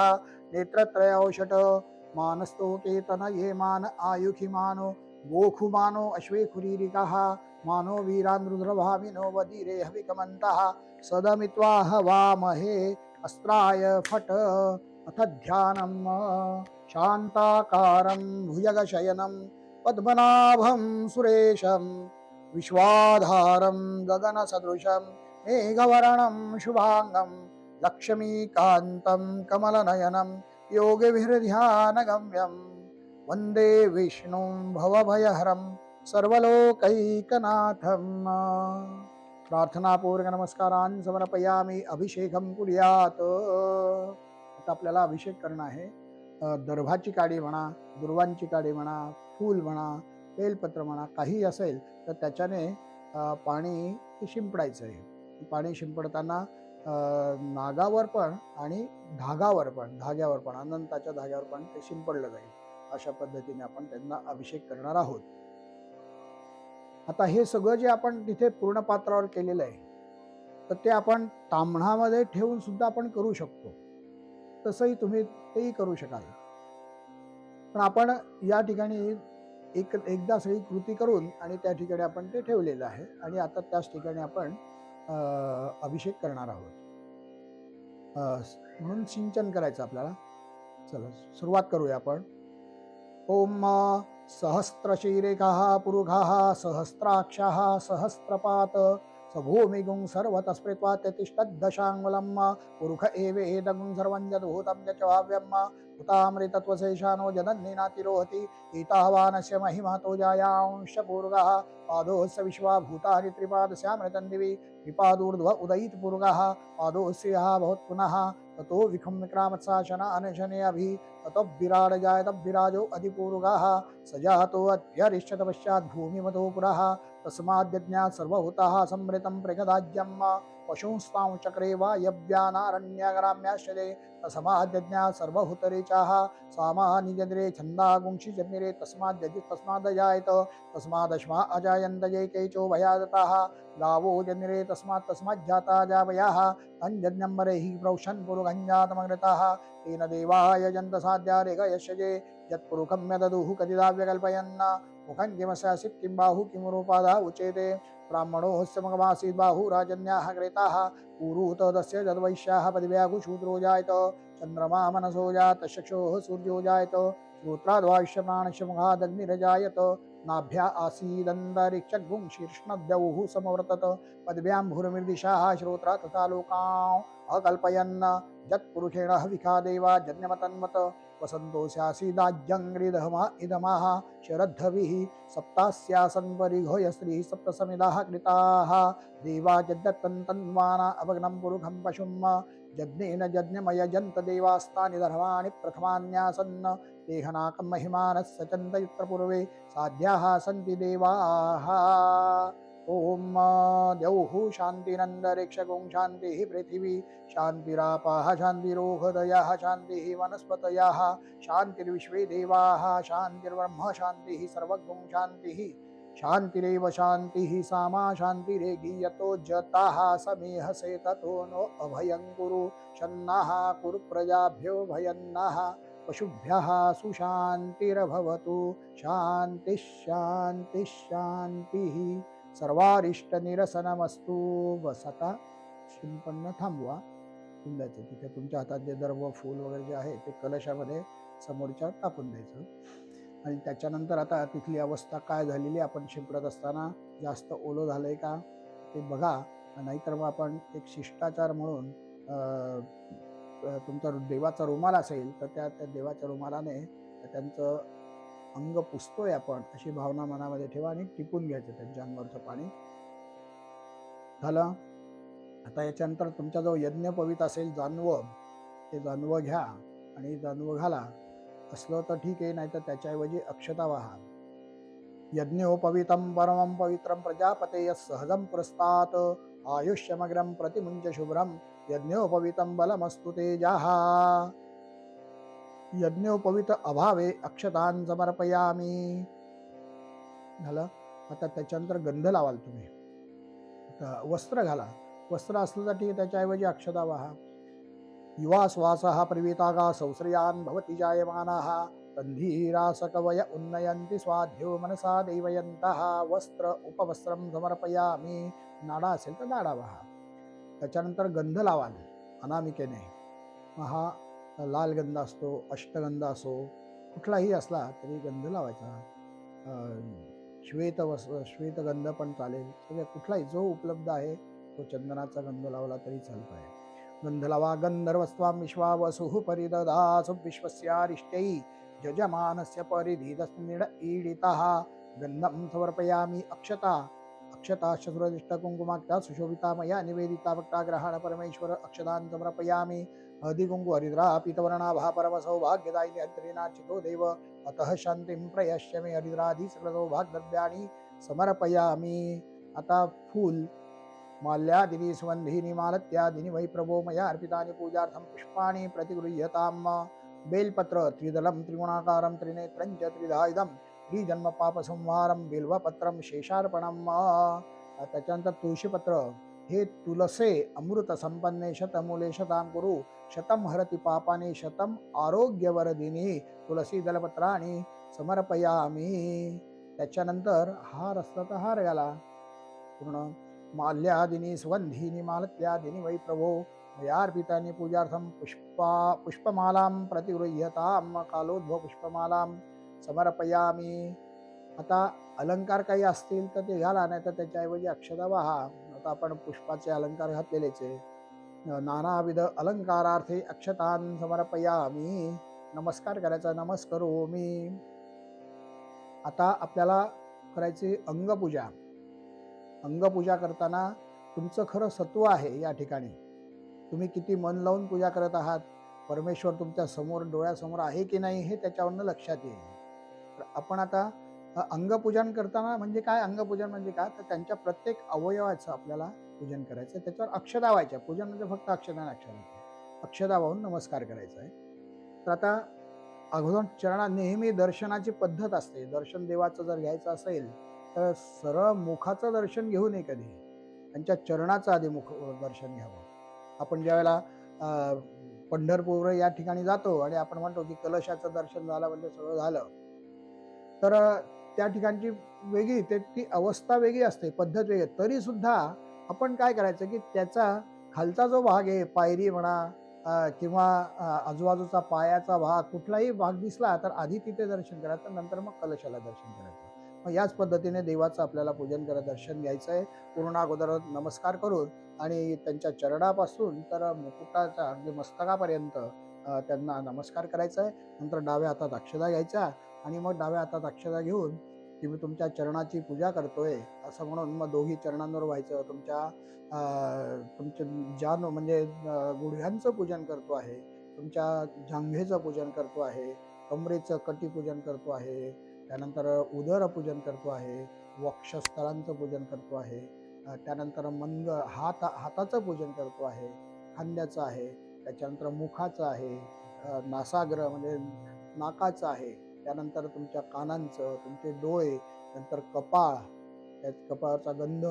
नेत्रत्रयौषट मानस्तो केतन ये मान आयुखिमानो गोखुमानो अश्वेखुरीरिकाः मानो वीरान् रुद्रभामिनो वदीरे हविकमन्तः सदमित्वा हवामहे अस्त्राय फट अथ ध्यानम् शान्ताकारं भुजगशयनं पद्मनाभं सुरेशं विश्वाधारं गगनसदृशं मेघवर्णं शुभांगं लक्ष्मीकान्तं कमलनयनं योगिभिर्ध्यानगम्यं वन्दे विष्णुं भवभयहरं सर्वलोकैकनाथं. प्रार्थनापूर्वक नमस्कारान् समर्पयामि. अभिषेकं कुर्यात्. आता आपल्याला अभिषेक करणं आहे. दर्भाची काडी म्हणा, दुर्वांची काडी म्हणा, फूल म्हणा, बेलपत्र म्हणा, काही असेल तर त्याच्याने पाणी शिंपडायचं आहे. पाणी शिंपडताना नागावर पण आणि धाग्यावर पण अनंताच्या धाग्यावर पण ते शिंपडलं जाईल. अशा पद्धतीने आपण त्यांना अभिषेक करणार आहोत. आता हे सगळं जे आपण तिथे पूर्ण पात्रावर केलेलं आहे तर ते आपण ताम्हणामध्ये ठेवून सुद्धा आपण करू शकतो. तसंही तुम्ही तेही करू शकाल. पण आपण या ठिकाणी एकदा सगळी कृती करून आणि त्या ठिकाणी आपण ते ठेवलेलं आहे आणि आता त्याच ठिकाणी आपण अभिषेक करणार आहोत. म्हणून सिंचन करायचं आपल्याला. चला सुरुवात करूया आपण. ओम सहस्रशीरेखाः पुरुखाः सहस्राक्षाः सहस्रपात सभूमिगुं सर्वतस्पृत्वा तिष्ठद्दशाङ्गुलं पुरुख एवेदगुं सर्वं यद्भूतं यच्च भाव्यं हुतामृतत्वशेषानो जदन्निनातिरोहति एतावानस्य महिमातो जायांश पूर्वः पादोस्य विश्वाभूतानि त्रिपादस्यामृतं दिवि विपादूर्ध्व उदयित पूर्वः पादोस्यः भवत् पुनः ततो विखं विक्रामत्साशन अनशने अभि ततो विराड जायत विराजो अधिपूर्वः सजातो अत्यरिष्यत पश्चात् भूमिमतो पुरः तस्माद्यज्ञात् सर्वभूताः संवृतं प्रगदाज्यं पशुंस्तां चक्रे वा यव्यानारण्यग्राम्याश्चरे तस्माद्यज्ञात् सर्वभूतरेचाः सामानिजन्द्रे छन्दागुंषि जन्निरे तस्मादजायत तस्मादश्मा अजायन्त जैकैचो भयादताः गावो जन्निरे तस्माज्जाता जावयाः तञ्जन्यम्बरे हि प्रौषन् पुरुगञ्जातमग्रताः तेन देवाय जन्तसाध्या रेगयशजे यत्पुरुखं यददुः कतिदाव्यकल्पयन् मुखं किमस्यासीत् किं बाहु किं रूपादा उचेते ब्राह्मणोऽस्य मगमासीत् बाहु राजन्याः क्रेताः पूरूत तस्य जद्वैश्याः पदव्यागुशूद्रो जायत चन्द्रमा मनसो जात चक्षुः सूर्यो जायत श्रोत्राद्वायुष्य प्राणस्य मुखादग्निरजायत नाभ्या आसीदन्तरिक्षगुं शीर्ष्णद्यौः समवर्तत पदव्यां भूर्मिर्दिशाः श्रोत्रा तथा लोकान् अकल्पयन् यत्पुरुषेण हविखा देवा जन्यमतन्मत वसन्तोऽस्यासीदाज्यङ्घ्रिदहमा इदमाः शरद्धविः सप्तास्यासन् परिघोय स्त्रीः सप्तसमिदाः कृताः देवा यद्दत्तन्तन्वाना अभग्नं पुरुखं पशुं यज्ञेन यज्ञमयजन्त देवास्तानि धर्माणि प्रथमान्यासन् देहनाकं महिमानः सचन्तयुत्र पूर्वे साध्याः सन्ति देवाः. ओम द्यौः शान्तिरन्तरिक्षगुं शान्तिः पृथिवी शान्तिरापाः शान्तिरोहदयः शान्तिः वनस्पतयः शान्तिर्विश्वे देवाः शान्तिर्ब्रह्म शान्तिः सर्वगुं शान्तिः शांतिरेव शांतिः सामा शांतिरेगी यतो जताः समेहसे ततो नो अभयं कुरु शन्नः कुरु प्रजाभ्यो भयन्नः पशुभ्यः सुशांतिर्भवतु शांति शांति शांतिः सर्वारिष्ट निरसनमस्तु. बस आता शिंपडणं थांबवा. द्यायचं तिथे तुमच्या हातात जे दर्भ फूल वगैरे जे आहे ते कलशामध्ये समोरच्या टाकून द्यायचं. आणि त्याच्यानंतर आता तिथली अवस्था काय झालेली आपण शिंपडत असताना जास्त ओलं झालंय का ते बघा. नाहीतर मग आपण एक शिष्टाचार म्हणून तुमचा देवाचा रुमाल असेल तर त्या देवाच्या रुमालाने त्यांचं अंग पुसतोय आपण अशी भावना मनामध्ये ठेवा आणि टिपून घ्यायचं त्यांच्या अंगावरचं पाणी. झालं. आता याच्यानंतर तुमचा जो पवित असेल जानवं ते जानवं घ्या आणि जानवं घाला. असलं तर ठीक आहे, नाहीतर त्याच्याऐवजी अक्षता वाहा. यज्ञोपवितं परमं पवित्रं प्रजापतेय सहजं पुरस्तात् आयुष्यमग्रं प्रतिमुंच शुभ्रं यज्ञोपवितं बलमस्तु तेजः. यज्ञोपवित अभावे अक्षतां समर्पयामी. झालं. आता त्याच्यानंतर गंध लावाल तुम्ही. आता वस्त्र घाला. वस्त्र असलं तर ठीक, त्याच्याऐवजी अक्षता वाहा. युवा श्वासः प्रवीतागा संश्रयान् भवति जायमानः तन्धीरासकवय उन्नयन्ति स्वाध्यो मनसा देवयन्तः. वस्त्र उपवस्त्रं समर्पयामी. नाडा असेल तर नाडा वाहा. त्याच्यानंतर गंध लावाल अनामिकेने. हा लाल गंध असतो, अष्टगंध असो, कुठलाही असला तरी गंध लावायचा. श्वेतगंध पण चालेल. सगळ्या कुठलाही जो उपलब्ध आहे तो चंदनाचा गंध लावला तरी चालतोय. गंध लावा. गंधर्वस्त्वां विश्वावसुः परिददासु विश्वस्यारिष्टै जजमानस्य परिधीदस्निड ईडितः. गन्धं समर्पयामि. अक्षता. अक्षता शस्त्रदिष्ट कुंकुमाक्ता सुशोभिता मया निवेदिता भक्ताग्रहण परमेश्वर अक्षतां समर्पयामि. हळदी कुंकू हरिद्रा पीतवर्णाभा परम सौभाग्यदायिनी हरिद्रीनाचितो देव अतः शांतिं प्रयश्यमे हरिद्रादि सकल सौभाग्यद्रव्याणि समर्पयामि. आता फूल माल्यादिनी सुगंधीनी मालत्यादिनी वै प्रभो मया अर्पितानि पूजार्थं पुष्पाणि प्रतिगृह्यताम्. बेलपत्र त्रिदलं त्रिगुणाकारं त्रिनेत्रं च त्रिधायुधं त्रिजन्म पापसंहारं बिल्वपत्रं शेषार्पणम्. त्याच्यानंतर तुळशीपत्र. हे तुलसे अमृत संपन्ने शतमूले शतां कुरु शतं हरति पापानि शतं आरोग्यवरदिनी तुलसी दलपत्राणि समर्पयामी. त्याच्यानंतर हार असला तर हार घाला पूर्ण. माल्यादिनी सुगंधीनी मालत्यादिनी वै प्रभो मयार्पितानि पूजार्थं पुष्पमालां प्रतिगृह्यतां. कालोद्भव पुष्पमालां समर्पयामी. आता अलंकार काही असतील तर ते घाला, नाही तर त्याच्याऐवजी अक्षता वाहा. आता आपण पुष्पाचे अलंकार घातलेलेच आहे. नानाविध अलंकारार्थे अक्षतां समर्पयामी. नमस्कार करायचा. नमस्करोमी. आता आपल्याला करायची अंगपूजा. अंगपूजा करताना तुमचं खरं सत्व आहे या ठिकाणी. तुम्ही किती मन लावून पूजा करत आहात, परमेश्वर तुमच्या समोर डोळ्यासमोर आहे की नाही हे त्याच्यावरनं लक्षात येईल. तर आपण आता अंगपूजन करताना म्हणजे काय, अंगपूजन म्हणजे काय, तर त्यांच्या प्रत्येक अवयवाचं आपल्याला पूजन करायचं. त्याच्यावर अक्षता व्हायच्या. पूजन म्हणजे फक्त अक्षता अक्षता वाहून नमस्कार करायचा आहे. तर आता अगोदर चरणा नेहमी दर्शनाची पद्धत असते. दर्शन देवाचं जर घ्यायचं असेल तर सरळ मुखाचं दर्शन घेऊ नये कधी. त्यांच्या चरणाचं आधी मुख दर्शन घ्यावं. आपण ज्यावेळेला पंढरपूर या ठिकाणी जातो आणि आपण म्हणतो की कलशाचं दर्शन झालं म्हणजे सगळं झालं, तर त्या ठिकाणची वेगळी ती अवस्था वेगळी असते, पद्धत वेगळी. तरी सुद्धा आपण काय करायचं की त्याचा खालचा जो भाग आहे, पायरी म्हणा किंवा आजूबाजूचा पायाचा भाग, कुठलाही भाग दिसला तर आधी तिथे दर्शन करायचं, नंतर मग कलशाला दर्शन करायचं. मग याच पद्धतीने देवाचं आपल्याला पूजन करत दर्शन घ्यायचं आहे. पूर्ण अगोदर नमस्कार करून आणि त्यांच्या चरणापासून तर मुकुटाच्या अगदी मस्तकापर्यंत त्यांना नमस्कार करायचा आहे. नंतर डाव्या हातात अक्षता घ्यायच्या आणि मग डाव्या हातात अक्षता घेऊन की मी तुमच्या चरणाची पूजा करतोय असं म्हणून मग दोघी चरणांवर व्हायचं. तुमच्या जान म्हणजे गुडघ्यांचं पूजन करतो आहे, तुमच्या जांघेचं पूजन करतो आहे, कमरेचं कटीपूजन करतो आहे, त्यानंतर उदर पूजन करतो आहे, वक्षस्थळांचं पूजन करतो आहे, त्यानंतर हाताचं पूजन करतो आहे, खांद्याचं आहे, त्याच्यानंतर मुखाचं आहे, नासाग्र म्हणजे नाकाचं आहे, त्यानंतर तुमच्या कानांचं, तुमचे डोळे नंतर कपाळ, त्या कपाळाचा गंध,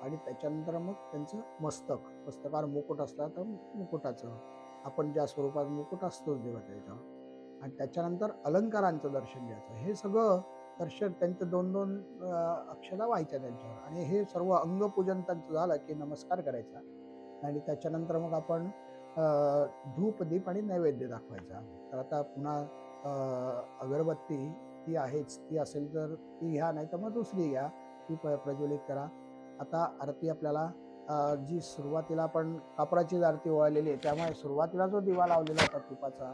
आणि त्याच्यानंतर मग त्यांचं मस्तकावर मुकुट असला तर मुकुटाचं, आपण ज्या स्वरूपात मुकुट असतो देवा त्याच्यावर, आणि त्याच्यानंतर अलंकारांचं दर्शन घ्यायचं. हे सगळं दर्शन त्यांचं 2-2 अक्षता व्हायच्या त्यांच्यावर, आणि हे सर्व अंगपूजन त्यांचं झालं की नमस्कार करायचा. आणि त्याच्यानंतर मग आपण धूप दीप आणि नैवेद्य दाखवायचा. तर आता पुन्हा अगरबत्ती ती आहेच, ती असेल तर ती घ्या, नाही तर मग दुसरी घ्या, ती प्रज्वलित करा. आता आरती आपल्याला जी सुरुवातीला आपण कापराची आरती ओवाळलेली आहे, त्यामुळे सुरुवातीला जो दिवा लावलेला होता तुपाचा,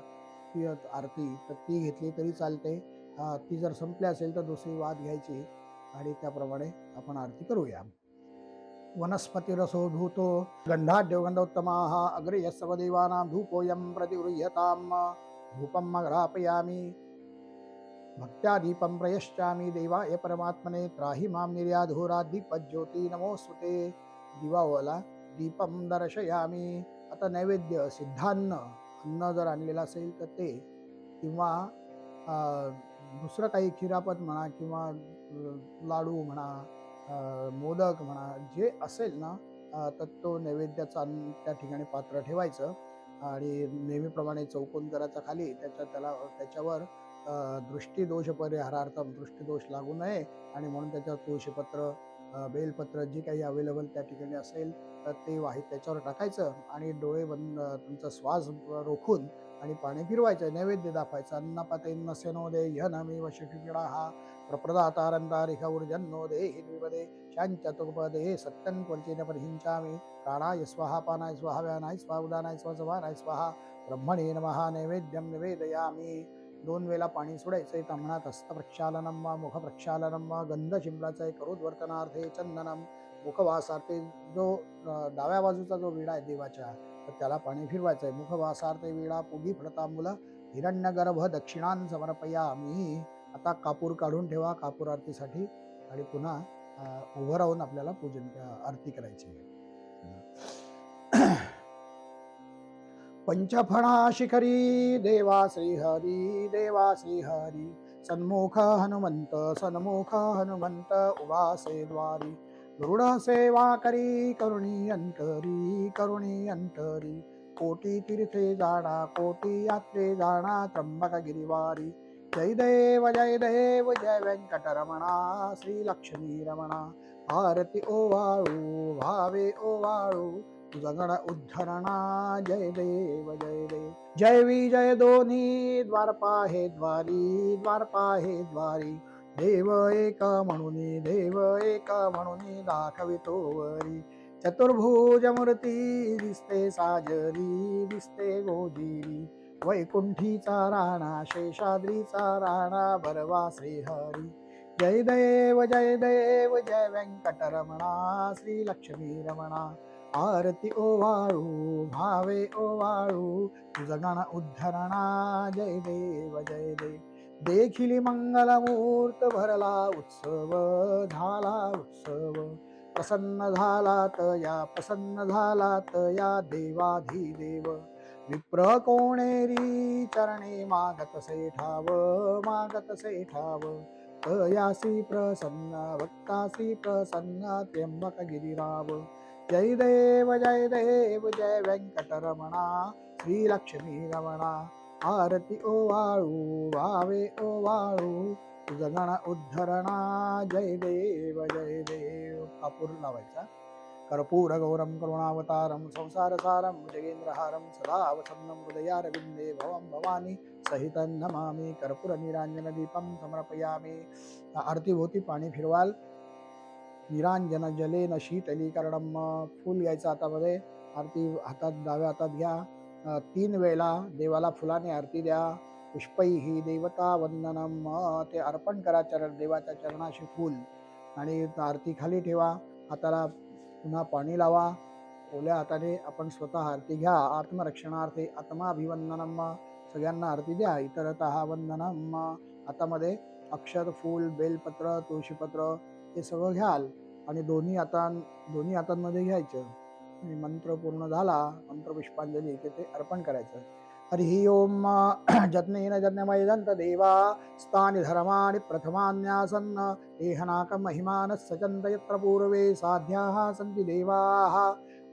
ती आरती तर ती घेतली तरी चालते. ती जर संपली असेल तर दुसरी वात घ्यायची, आणि त्याप्रमाणे आपण आरती करूया. वनस्पतिरसो धूतो गंधाढ्यो देवगंधोत्तमाः अग्रे यस्सर्वदेवानां धूपोऽयं प्रतिगृह्यताम् धूपम् अग्रापयामि भक्त्या दीपं प्रयश्चामि देवाय परमात्मने त्राहि मां निर्याधुरात् दीपज्योती नमोस्तुते. दिवावला दीपम दर्शयामी. आता नैवेद्य सिद्धान्न, अन्न जर आणलेलं असेल तर ते, किंवा दुसरं काही खिरापत म्हणा, किंवा लाडू म्हणा, मोदक म्हणा, जे असेल ना, तर तो नैवेद्याचा त्या ठिकाणी पात्र ठेवायचं, आणि नेहमीप्रमाणे चौकोन करायचा खाली, त्याच्यावर दृष्टीदोष परिहारार्थम, दृष्टीदोष लागू नये, आणि म्हणून त्याच्यावर तुळशीपत्र, बेलपत्र जे काही अवेलेबल त्या ठिकाणी असेल तर ते वाहीत त्याच्यावर टाकायचं, आणि डोळे बंद, तुमचा श्वास रोखून आणि पाणी फिरवायचं, नैवेद्य दाखवायचं. अन्नपतेन नसेनो दे ह्यनमी वशिष्ठिपिडा हा प्रप्रदातारंतारिका ऊर्जन्नो देहि द्विपदे शांचतुपदे सत्यं क्वचिन परिहिंचामि प्राणाय स्वाहा पानाय स्वाहा व्यानाय स्वाहा उदानाय स्वाहा समानाय स्वाहा ब्रह्मणे नमः नैवेद्यं निवेदयामि. 2 वेळा पाणी सोडायचंय. तमणात हस्त प्रक्षालनम मुख प्रक्षालनम गंध शिंपलाचा करोद्वर्तनार्थे चंदनम मुखवासार्थे, जो डाव्या बाजूचा जो विडा आहे देवाच्या, तर त्याला पाणी फिरवायचं आहे. मुखवासार्थे विडा पुगी फळतांबूल हिरण्यगर्भ दक्षिणां समर्पयामि. आता कापूर काढून ठेवा कापूर आरतीसाठी, आणि पुन्हा उभं राहून आपल्याला आरती करायची आहे. पंचफणा शिखरी देवा श्रीहरी, देवा श्रीहरी, सन्मुख हनुमंत उभासे द्वारी, गरुड सेवा करी करुणी अंतरी, कोटी तीर्थे जाणा कोटी यात्रे जाणा त्र्यंबक गिरिवारी. जय देव जय व्यंकटरमणा श्री लक्ष्मी रमणा. आरती ओवाळू भावे ओवाळू जगण उद्धरणा. जय देव जय विजय दोन्ही द्वारपाहे द्वारी, देव एक म्हणून दाखवितो वरी. चतुर्भुज मूर्ती दिसते गोजिरी, वैकुंठीचा राणा शेषाद्रीचा राणा भरवा श्रीहरी. जय देव जय व्यंकटरमणा श्री लक्ष्मी रमणा. आरती ओवाळू भावे ओवाळू जगण उद्धरणा. जय देव देखिली मंगलमूर्त भरला उत्सव प्रसन्न झाला तया देवाधिदेव. विप्र कोणेरी चरणे मागत सेठाव तयासी प्रसन्न भक्तासी प्रसन्न त्र्यंबक गिरिराव. जय देव जय व्यंकटरमणा श्री लक्ष्मी रमणा. आरती ओवाळू भावे ओवाळू जगण उद्धरणा. जय देव कापूर लावायचा. कर्पूर गौरम करुणावतारम संसारसारम भुजगेंद्रहारम सदा वसन्नं हृदयारविंदे भवं भवानी सहितं नमामि. कर्पूर निरांजन दीपम समर्पयामि. आरतीभोवती पाणी फिरवाल. निरांजन जलेन शीतलीकरणम. फूल घ्यायचं हातामध्ये, आरती डाव्या हातात घ्या. 3 वेळा देवाला फुलाने आरती द्या. पुष्पैहि देवता वंदनम. ते अर्पण करा देवाच्या चरणाशी फूल, आणि आरती खाली ठेवा. हाताला पुन्हा पाणी लावा. ओल्या हाताने आपण स्वतः आरती घ्या. आत्मरक्षणार्थे आत्माभिवंदनम. सगळ्यांना आरती द्या. इतरतः वंदनम. हातामध्ये अक्षर, फूल, बेलपत्र, तुळशीपत्र हे सगळं घ्याल, आणि दोन्ही हातांमध्ये घ्यायचं. आणि मंत्र पूर्ण झाला, मंत्र पुष्पांजली की ते अर्पण करायचं. हरिः ओम जज्ञेन जज्ञमयजन्त देवा स्थानि धर्माणि प्रथमान्यासन् एहनाकं महिमानः सचन्त यत्र पूर्वे साध्याः सन्ति देवाः।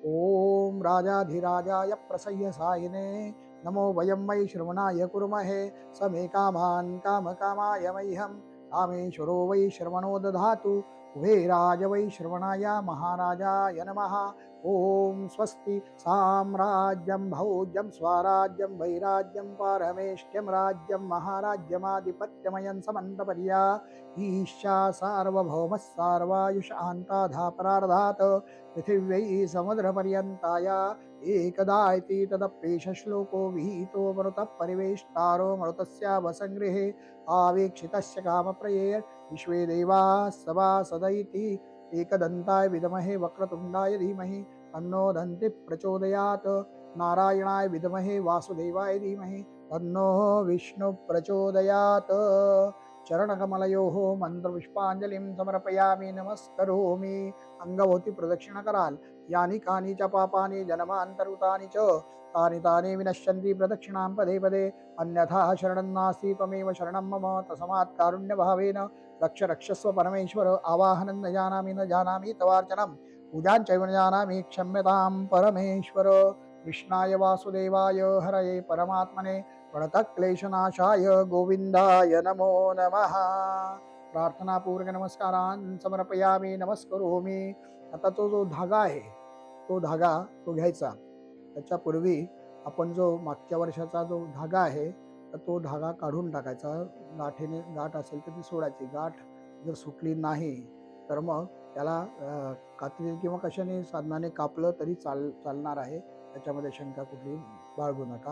ॐ राजाधिराजाय प्रसह्य सायिने नमो वयं वै श्रवणाय कुर्महे समे कामान् कामकामाय मह्यं कामेश्वरो वै श्रवणो दधातु कुबेराय वै श्रवणाय महाराजाय नमः। ओम स्वस्ति साम्राज्यं भौज्यं स्वराज्यं वैराज्यं पारमेष्ट्यं राज्यं महाराज्यमाधिपत्यमयं समन्तपर्या ईशा सार्वभौमः सार्वायुषान्ताधापरार्धात् पृथिव्यै समुद्रपर्यन्ताया एकदा इति तदप्येष श्लोको विहितो मरुतः परिवेष्टारो मरुतस्यावसङ्गृहे आवेक्षितस्य कामप्रये विश्वे देवाः सभासदैति एकदन्ताय विद्महे वक्रतुण्डाय धीमहि तन्नो दन्ति प्रचोदयात् नारायणाय विद्महे वासुदेवाय धीमहि तन्नो विष्णु प्रचोदयात्। चरणकमलयोः मन्त्रपुष्पाञ्जलिं समर्पयामि नमस्करोमि। अंगभोवती प्रदक्षिण कराल। यानि कानि च पापानि जन्मान्तरकृतानि च तानि तानि विनश्यन्ति प्रदक्षिणां पदे पदे अन्यथा शरणं नास्ति त्वमेव शरणं मम तस्मात् कारुण्यभावेन रक्ष रक्षस्व परमेश्वर। आवाहनं न जानामि तवार्चनं पूजां चैव न जानामि क्षम्यतां परमेश्वर। कृष्णाय वासुदेवाय हरये परमात्मने प्रणतक्लेशनाशाय गोविंदाय नमो नमः। प्रार्थनापूर्वक नमस्कारान् समर्पयामि नमस्करोमि। आता तो जो धागा आहे तो धागा तो घ्यायचा। त्याच्यापूर्वी आपण जो मागच्या वर्षाचा जो धागा आहे तर तो धागा काढून टाकायचा। गाठीने गाठ असेल तर ती सोडायची। गाठ जर सुटली नाही तर मग त्याला कात्री किंवा कशाने साधनाने कापलं तरी चालणार आहे। त्याच्यामध्ये शंका कुठली बाळगू नका।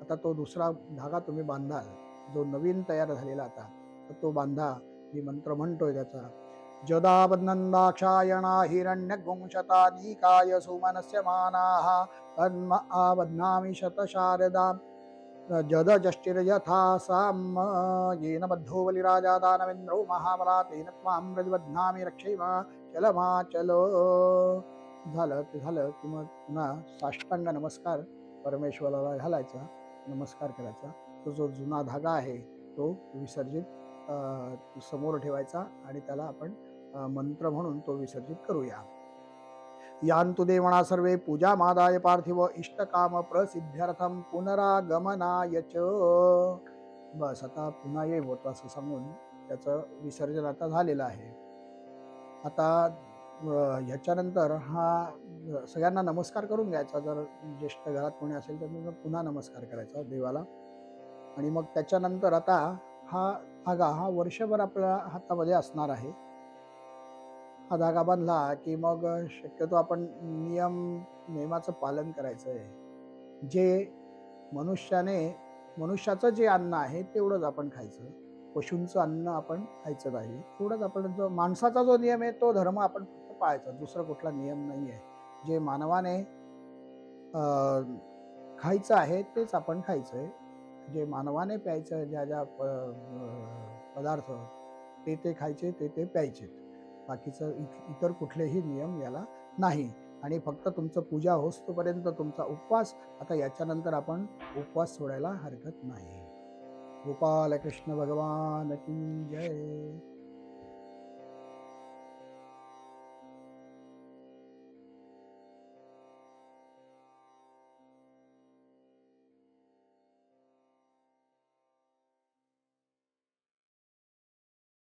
आता तो दुसरा धागा तुम्ही बांधाल जो नवीन तयार झालेला आता तर तो बांधा। मी मंत्र म्हणतोय त्याचा जदाबन्नन्दाक्षायणा हिरण्यगुंशतानीकाय सुमनस्य मानाः तन्म आबध्नामि शतशारदां जदजष्टिर्यथा साम येन बद्धो बलिराजा दानवेन्द्रो महाबला तेन त्वां ब्रजबध्नामि रक्षैव चलमाचल। झालं की मग पुन्हा साष्टांग नमस्कार परमेश्वराला घालायचा। नमस्कार करायचा। तो जो जुना धागा आहे तो विसर्जित समोर ठेवायचा आणि त्याला आपण मंत्र म्हणून तो विसर्जित करूया। यान्तु देवणा सर्वे पूजा मादाय पार्थिव इष्टकाम प्रसिद्ध्यर्थम पुनरागमनाय च। बस आता पुन्हा ये होत असं सांगून त्याचं विसर्जन आता झालेलं आहे। आता ह्याच्यानंतर हा सगळ्यांना नमस्कार करून घ्यायचा। जर ज्येष्ठ घरात कोणी असेल तर मग पुन्हा नमस्कार करायचा देवाला। आणि मग त्याच्यानंतर आता हा धागा हा वर्षभर आपल्या हातामध्ये असणार आहे। हा धागा बांधला की मग शक्यतो आपण नियमाचं पालन करायचं आहे। जे मनुष्याचं जे अन्न आहे तेवढंच आपण खायचं। पशूंचं अन्न आपण खायचं नाही। तेवढंच आपण जो माणसाचा जो नियम आहे तो धर्म आपण फक्त पाळायचा। दुसरा कुठला नियम नाही आहे। जे मानवाने खायचं आहे तेच आपण खायचं आहे। जे मानवाने प्यायचं ज्या पदार्थ ते खायचे ते प्यायचे। बाकीचं इतर कुठलेही नियम याला नाही। आणि फक्त तुमचं पूजा होस्तोपर्यंत तुमचा उपवास। आता याच्यानंतर आपण उपवास सोडायला हरकत नाही। गोपाल कृष्ण भगवान की जय।